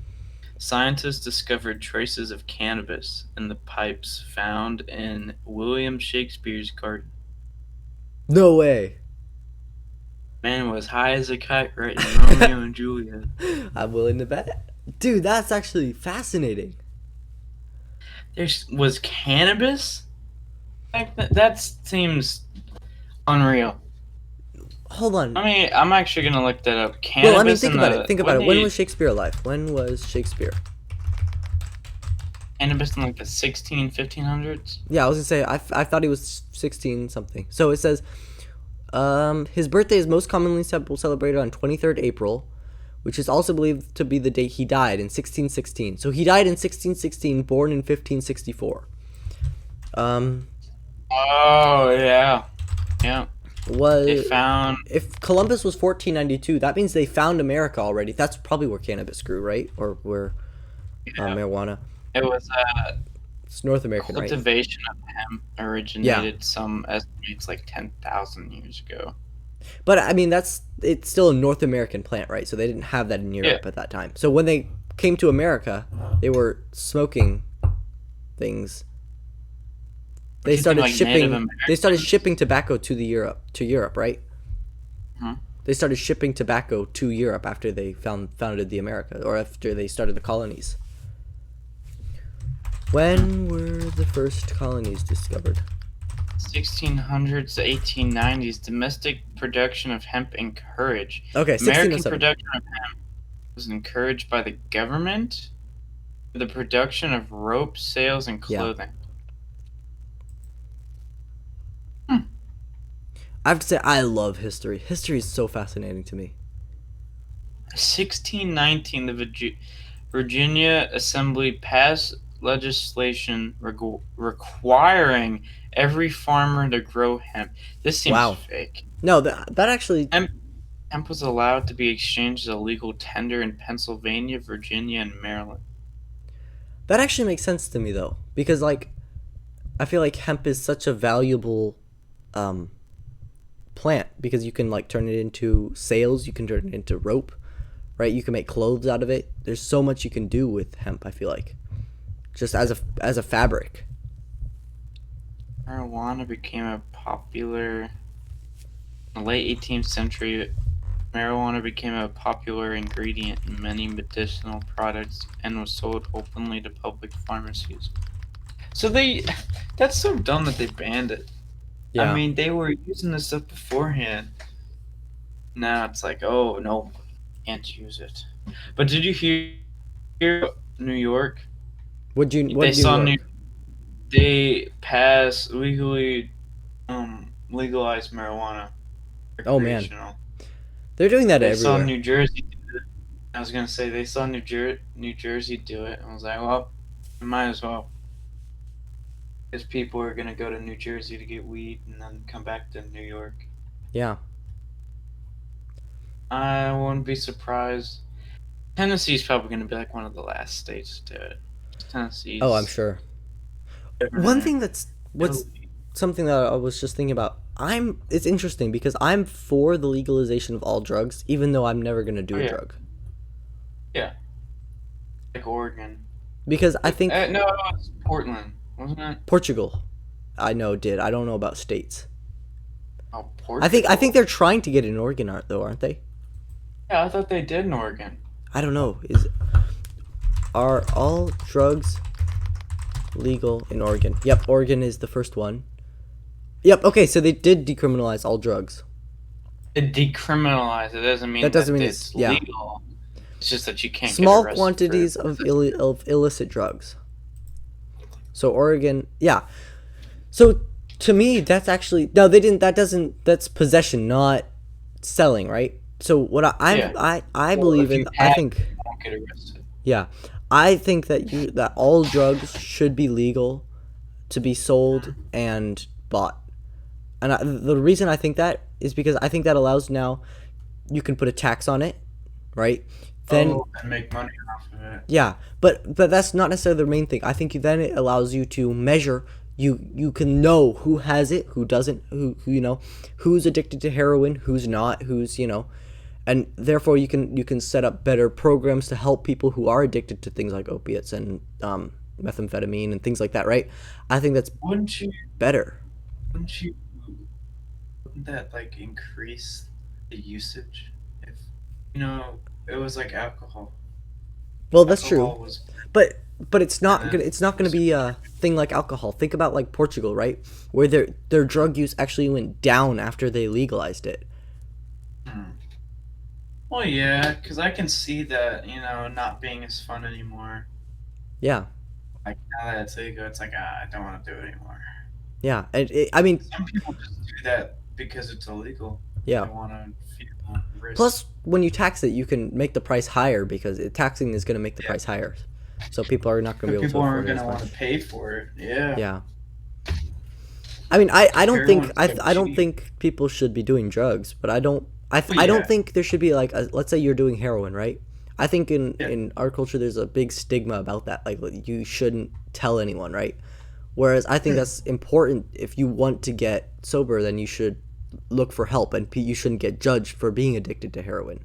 Speaker 2: scientists discovered traces of cannabis in the pipes found in William Shakespeare's garden.
Speaker 1: No way.
Speaker 2: Man was high as a kite writing Romeo and Juliet.
Speaker 1: I'm willing to bet. Dude, that's actually fascinating.
Speaker 2: There was cannabis? That seems unreal.
Speaker 1: Hold on.
Speaker 2: I mean, I'm actually gonna look that up. Cannabis.
Speaker 1: Well, I mean, think about it. Think about it. When
Speaker 2: they-
Speaker 1: was Shakespeare alive? When was Shakespeare?
Speaker 2: Cannabis in like the 1500s?
Speaker 1: Yeah, I was gonna say I thought he was 16 something. So it says, his birthday is most commonly celebrated on 23rd April, which is also believed to be the date he died in 1616. So he died in 1616, born in 1564.
Speaker 2: Oh yeah, yeah. They found.
Speaker 1: If Columbus was 1492, that means they found America already. That's probably where cannabis grew, right? Or where marijuana.
Speaker 2: It was
Speaker 1: It's North American, right?
Speaker 2: cultivation of hemp originated some estimates like 10,000 years ago.
Speaker 1: But I mean, it's still a North American plant, right? So they didn't have that in Europe at that time. So when they came to America, they were smoking things. They started
Speaker 2: like
Speaker 1: shipping.
Speaker 2: Native
Speaker 1: They started
Speaker 2: Americans?
Speaker 1: shipping tobacco to Europe, right?
Speaker 2: Mhm.
Speaker 1: They started shipping tobacco to Europe after they founded the America, or after they started the colonies. When were the first colonies discovered?
Speaker 2: 1600s to 1890s, domestic production of hemp encouraged.
Speaker 1: Okay,
Speaker 2: American
Speaker 1: 1607.
Speaker 2: production of hemp was encouraged by the government for the production of rope, sails, and
Speaker 1: Yeah.
Speaker 2: clothing.
Speaker 1: I have to say, I love history. History is so fascinating to me.
Speaker 2: 1619, the Virginia Assembly passed legislation requiring every farmer to grow hemp. This seems
Speaker 1: Wow.
Speaker 2: fake.
Speaker 1: No, that actually.
Speaker 2: Hemp was allowed to be exchanged as a legal tender in Pennsylvania, Virginia, and Maryland.
Speaker 1: That actually makes sense to me though, because like, I feel like hemp is such a valuable, plant because you can like turn it into sails, you can turn it into rope, right? You can make clothes out of it. There's so much you can do with hemp. I feel like. just as a fabric.
Speaker 2: Marijuana became a popular in the late 18th century. Marijuana became a popular ingredient in many medicinal products and was sold openly to public pharmacies. So that's so dumb that they banned it. I
Speaker 1: Yeah.
Speaker 2: mean, they were using this stuff beforehand. Now it's like, oh no, can't use it. But did you hear New York?
Speaker 1: What
Speaker 2: They
Speaker 1: New
Speaker 2: saw New.
Speaker 1: York?
Speaker 2: They passed legally legalized marijuana
Speaker 1: Oh man,
Speaker 2: recreational.
Speaker 1: they're doing that
Speaker 2: They saw
Speaker 1: everywhere.
Speaker 2: New Jersey do it. I was gonna say they saw New Jersey do it. I was like, well, we might as well. Because people are gonna go to New Jersey to get weed and then come back to New York.
Speaker 1: Yeah.
Speaker 2: I wouldn't be surprised. Tennessee's probably gonna be like one of the last states to do it.
Speaker 1: Oh, I'm
Speaker 2: Tennessee's
Speaker 1: sure. One
Speaker 2: governor.
Speaker 1: thing what's something that I was just thinking about. It's interesting because I'm for the legalization of all drugs, even though I'm never gonna
Speaker 2: Oh
Speaker 1: do a
Speaker 2: yeah,
Speaker 1: drug.
Speaker 2: yeah, like Oregon.
Speaker 1: Because I think
Speaker 2: No, it's Portland, wasn't it?
Speaker 1: Portugal, I know did. I don't know about states.
Speaker 2: Oh,
Speaker 1: I think
Speaker 2: Portugal.
Speaker 1: they're trying to get it in Oregon, aren't they?
Speaker 2: Yeah, I thought they did in Oregon.
Speaker 1: I don't know. Are all drugs legal in Oregon? Yep, Oregon is the first one. Yep. Okay, so they did decriminalize all drugs.
Speaker 2: It decriminalized. It doesn't
Speaker 1: That
Speaker 2: mean
Speaker 1: doesn't
Speaker 2: that
Speaker 1: mean
Speaker 2: it's
Speaker 1: it's yeah.
Speaker 2: legal. It's just that you can't get
Speaker 1: Small
Speaker 2: arrested for it.
Speaker 1: quantities of illicit drugs. So Oregon, yeah. So to me, that's actually no. They didn't. That doesn't. That's possession, not selling, right? So what
Speaker 2: Yeah.
Speaker 1: I
Speaker 2: Well,
Speaker 1: believe
Speaker 2: if you
Speaker 1: in. I
Speaker 2: have,
Speaker 1: think
Speaker 2: you won't get arrested.
Speaker 1: yeah. I think that all drugs should be legal to be sold and bought. And the reason I think that is because I think that allows now you can put a tax on it, right? Then
Speaker 2: Oh, and make money off of it.
Speaker 1: yeah, but that's not necessarily the main thing. I think then it allows you to measure. You can know who has it, who doesn't, who who's addicted to heroin, who's not, who's and therefore you can set up better programs to help people who are addicted to things like opiates and methamphetamine and things like that, right? I think that's
Speaker 2: Wouldn't you?
Speaker 1: better.
Speaker 2: Wouldn't you? Wouldn't that like increase the usage if it was like alcohol?
Speaker 1: Well, that's true.
Speaker 2: Alcohol was
Speaker 1: But
Speaker 2: and then
Speaker 1: it's not
Speaker 2: it
Speaker 1: gonna
Speaker 2: was
Speaker 1: be a thing like alcohol. Think about like Portugal, right? Where their drug use actually went down after they legalized it.
Speaker 2: Hmm. Well, yeah, because I can see that not being as fun anymore.
Speaker 1: Yeah,
Speaker 2: Like now that it's legal, it's like I don't want to do it anymore.
Speaker 1: yeah. I mean,
Speaker 2: Some people just do that because it's illegal. They
Speaker 1: yeah.
Speaker 2: don't want to feel risk.
Speaker 1: Plus, when you tax it, you can make the price higher because taxing is gonna make the
Speaker 2: Yeah,
Speaker 1: price higher. So people are not gonna
Speaker 2: but
Speaker 1: be able to
Speaker 2: people aren't
Speaker 1: afford it
Speaker 2: gonna
Speaker 1: as
Speaker 2: want to
Speaker 1: much.
Speaker 2: pay for it. Yeah,
Speaker 1: Yeah. I mean,
Speaker 2: heroin's so
Speaker 1: I don't
Speaker 2: cheap.
Speaker 1: think people should be doing drugs, but
Speaker 2: But
Speaker 1: I don't
Speaker 2: yeah,
Speaker 1: think there should be like let's say you're doing heroin, right? I think
Speaker 2: yeah,
Speaker 1: in our culture there's a big stigma about that, like you shouldn't tell anyone, right? Whereas I think that's important. If you want to get sober, then you should look for help, and you shouldn't get judged for being addicted to heroin.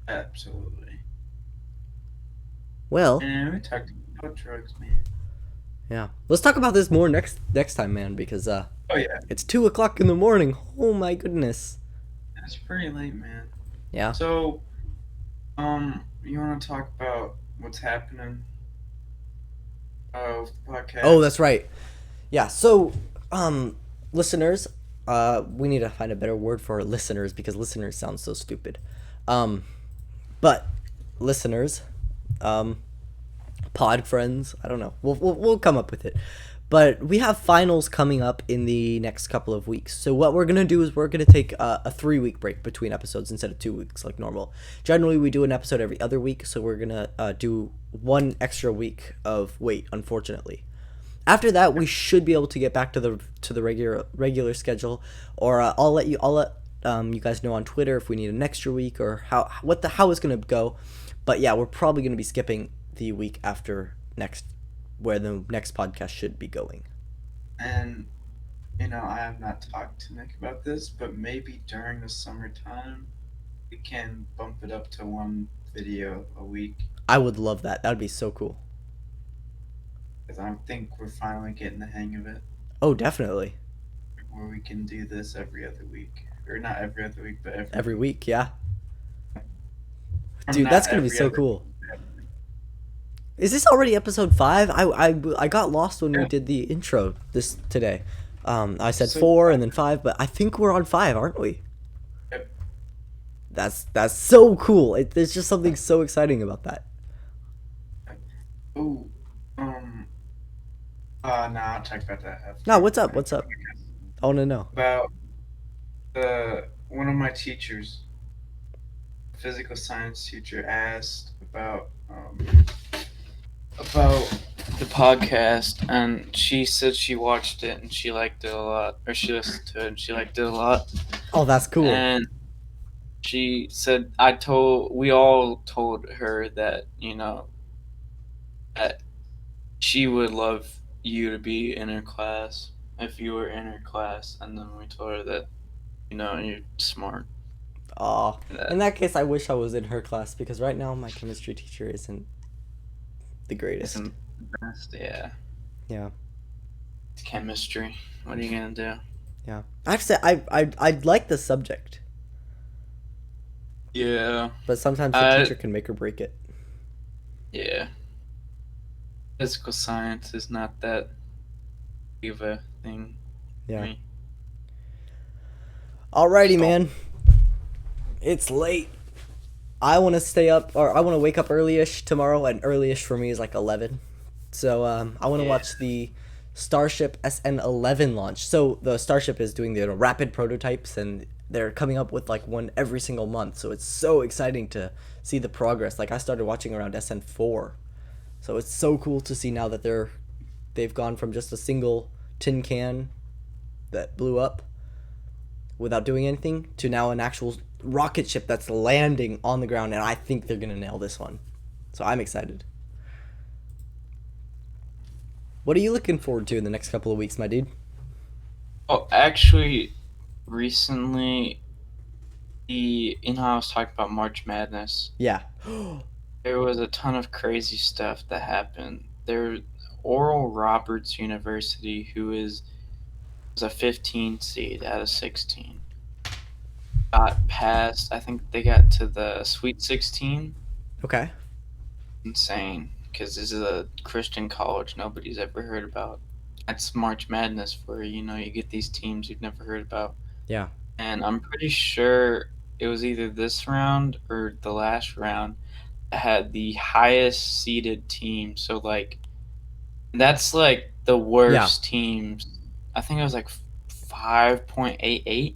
Speaker 2: absolutely.
Speaker 1: Well,
Speaker 2: And we talked about drugs, man.
Speaker 1: yeah, let's talk about this more next time, man, because
Speaker 2: Oh yeah,
Speaker 1: it's 2 o'clock in the morning. Oh my goodness.
Speaker 2: that's pretty late, man.
Speaker 1: Yeah.
Speaker 2: So, you want to talk about what's happening with the
Speaker 1: Oh,
Speaker 2: podcast?
Speaker 1: that's right. Yeah. So, listeners, we need to find a better word for listeners because listeners sounds so stupid. Um, but listeners, um, pod friends, I don't know. We'll come up with it. But we have finals coming up in the next couple of weeks. So what we're gonna do is we're gonna take a 3 week break between episodes instead of 2 weeks like normal. Generally, we do an episode every other week, so we're gonna do one extra week of wait. Unfortunately, after that, we should be able to get back to the regular schedule, or I'll let you guys know on Twitter if we need an extra week or how it's gonna go. But yeah, we're probably gonna be skipping the week after next, where the next podcast should be going.
Speaker 2: And I have not talked to Nick about this, but maybe during the summertime we can bump it up to one video a week.
Speaker 1: I would love that. That would be so cool.
Speaker 2: 'Cause I think we're finally getting the hang of it,
Speaker 1: Oh, definitely.
Speaker 2: where we can do this every other week, or not every other week, but every
Speaker 1: Every
Speaker 2: week,
Speaker 1: week, yeah.
Speaker 2: or
Speaker 1: Dude, that's
Speaker 2: not
Speaker 1: gonna be
Speaker 2: every
Speaker 1: so
Speaker 2: other.
Speaker 1: cool. Is this already episode 5? I got lost when we
Speaker 2: Yeah.
Speaker 1: did the intro this today. I said
Speaker 2: So
Speaker 1: 4 and then 5, but I think we're on 5, aren't we?
Speaker 2: yep.
Speaker 1: That's so cool. There's just something so exciting about that.
Speaker 2: Ooh, um, no, I'll talk about that
Speaker 1: Now,
Speaker 2: after.
Speaker 1: what's up? What's up? I want to know.
Speaker 2: About one of my teachers, physical science teacher, asked about the podcast, and she said she watched it and she liked it a lot, or she listened to it and she liked it a lot.
Speaker 1: Oh, that's cool.
Speaker 2: And she said we all told her that, that she would love you to be in her class if you were in her class, and then we told her that, you're smart.
Speaker 1: Aw.
Speaker 2: That
Speaker 1: In that case, I wish I was in her class because right now my chemistry teacher isn't the greatest.
Speaker 2: isn't the best, yeah.
Speaker 1: Yeah.
Speaker 2: It's chemistry. What are you gonna do?
Speaker 1: Yeah. I have to say, I like the subject,
Speaker 2: Yeah.
Speaker 1: but sometimes the teacher can make or break it.
Speaker 2: Yeah. Physical science is not that big of a thing for
Speaker 1: Yeah.
Speaker 2: me.
Speaker 1: Alrighty,
Speaker 2: Stop.
Speaker 1: man. It's late. I want to stay up, or I want to wake up early-ish tomorrow, and early-ish for me is like 11. So I want to
Speaker 2: Yeah.
Speaker 1: watch the Starship SN11 launch. So the Starship is doing the rapid prototypes, and they're coming up with like one every single month. So it's so exciting to see the progress. Like I started watching around SN4, so it's so cool to see now that they've gone from just a single tin can that blew up without doing anything to now an actual rocket ship that's landing on the ground, and I think they're gonna nail this one. So I'm excited. What are you looking forward to in the next couple of weeks, my dude?
Speaker 2: Oh, actually, recently, I was talking about March Madness.
Speaker 1: Yeah.
Speaker 2: There was a ton of crazy stuff that happened. Oral Roberts University, was a 15 seed out of 16, got past. I think they got to the Sweet 16.
Speaker 1: Okay.
Speaker 2: Insane, because this is a Christian college nobody's ever heard about. That's March Madness, where you get these teams you've never heard about.
Speaker 1: Yeah.
Speaker 2: And I'm pretty sure it was either this round or the last round that had the highest seeded team. So like that's like the worst teams. I think it was like 5.88,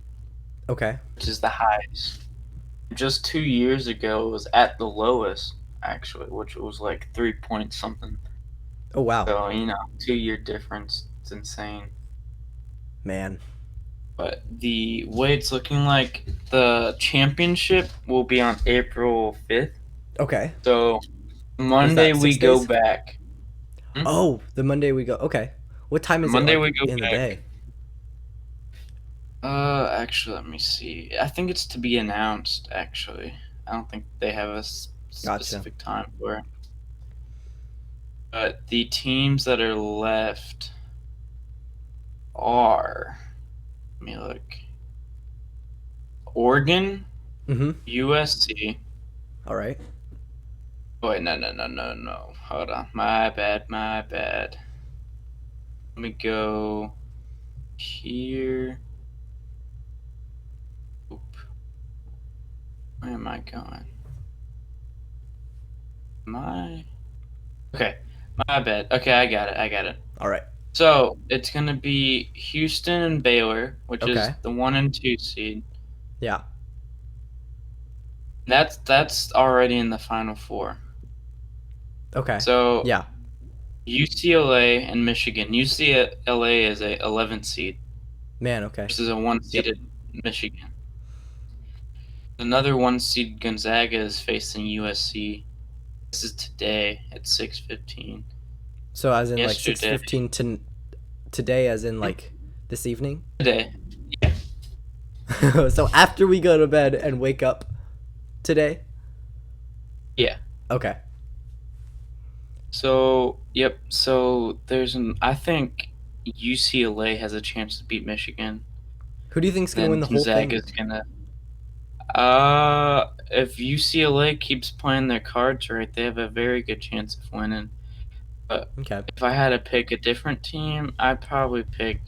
Speaker 1: Okay.
Speaker 2: which is the highest. Just 2 years ago, it was at the lowest, actually, which was like 3 point something.
Speaker 1: Oh wow.
Speaker 2: So, 2 year difference. It's insane.
Speaker 1: Man.
Speaker 2: But the way it's looking like, the championship will be on April 5th.
Speaker 1: Okay.
Speaker 2: So, Monday we
Speaker 1: 6
Speaker 2: go
Speaker 1: days?
Speaker 2: back.
Speaker 1: Oh, the Monday we go. Okay. What time is
Speaker 2: Monday
Speaker 1: it
Speaker 2: we
Speaker 1: like
Speaker 2: go
Speaker 1: in the
Speaker 2: back.
Speaker 1: day?
Speaker 2: Actually, let me see. I think it's to be announced, actually. I don't think they have a specific time for it. But the teams that are left are, let me look. Oregon,
Speaker 1: Mm-hmm.
Speaker 2: USC.
Speaker 1: All right.
Speaker 2: Oh, wait, no. Hold on. My bad. Let me go here. Oop. Where am I going? Okay, my bad. Okay, I got it.
Speaker 1: All right.
Speaker 2: So it's gonna be Houston and Baylor, which is
Speaker 1: Okay.
Speaker 2: the 1 and 2 seed.
Speaker 1: Yeah.
Speaker 2: That's already in the Final Four.
Speaker 1: Okay.
Speaker 2: So
Speaker 1: Yeah.
Speaker 2: UCLA and Michigan. UCLA is a 11th seed
Speaker 1: Man. Okay.
Speaker 2: versus a 1 seeded Michigan. Another 1 seed Gonzaga is facing USC. This is today at 6:15.
Speaker 1: So as in like
Speaker 2: Yesterday.
Speaker 1: 6:15 to today, as in like this evening.
Speaker 2: Today.
Speaker 1: So after we go to bed and wake up today.
Speaker 2: Yeah.
Speaker 1: Okay.
Speaker 2: So, yep. So there's an. I think UCLA has a chance to beat Michigan.
Speaker 1: Who do you think's gonna
Speaker 2: Then
Speaker 1: win the whole
Speaker 2: Gonzaga
Speaker 1: thing?
Speaker 2: is gonna. If UCLA keeps playing their cards right, they have a very good chance of winning. But
Speaker 1: Okay.
Speaker 2: if I had to pick a different team, I'd probably pick.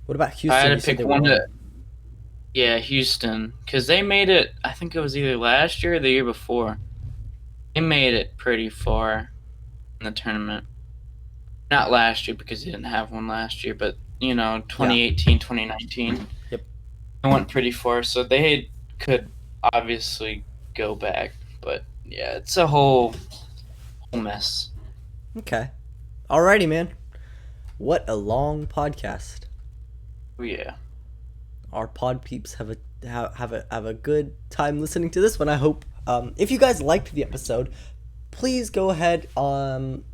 Speaker 1: What about
Speaker 2: If I had
Speaker 1: Houston?
Speaker 2: to
Speaker 1: You said they
Speaker 2: pick one
Speaker 1: won.
Speaker 2: to, yeah, Houston, because they made it. I think it was either last year or the year before. They made it pretty far in the tournament. Not last year because they didn't have one last year, but
Speaker 1: Yeah.
Speaker 2: 2018, 2019,
Speaker 1: Yep.
Speaker 2: they went pretty far. So they could obviously go back, but yeah, it's a whole mess.
Speaker 1: Okay. Alrighty, man. What a long podcast.
Speaker 2: Oh, yeah.
Speaker 1: Our pod peeps have a good time listening to this one. I hope. If you guys liked the episode, please go ahead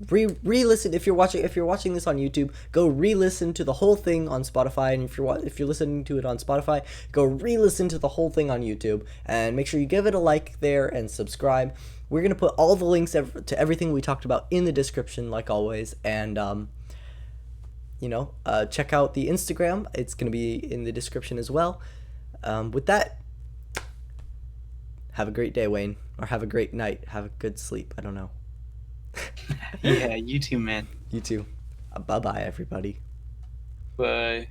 Speaker 1: re-listen. If you're watching this on YouTube, go re-listen to the whole thing on Spotify, and if you're listening to it on Spotify, go re-listen to the whole thing on YouTube, and make sure you give it a like there and subscribe. We're gonna put all the links to everything we talked about in the description, like always, and check out the Instagram. It's gonna be in the description as well. With that, have a great day, Wayne, or have a great night. Have a good sleep. I don't know.
Speaker 2: Yeah, you too, man.
Speaker 1: You too. Bye bye, everybody.
Speaker 2: Bye.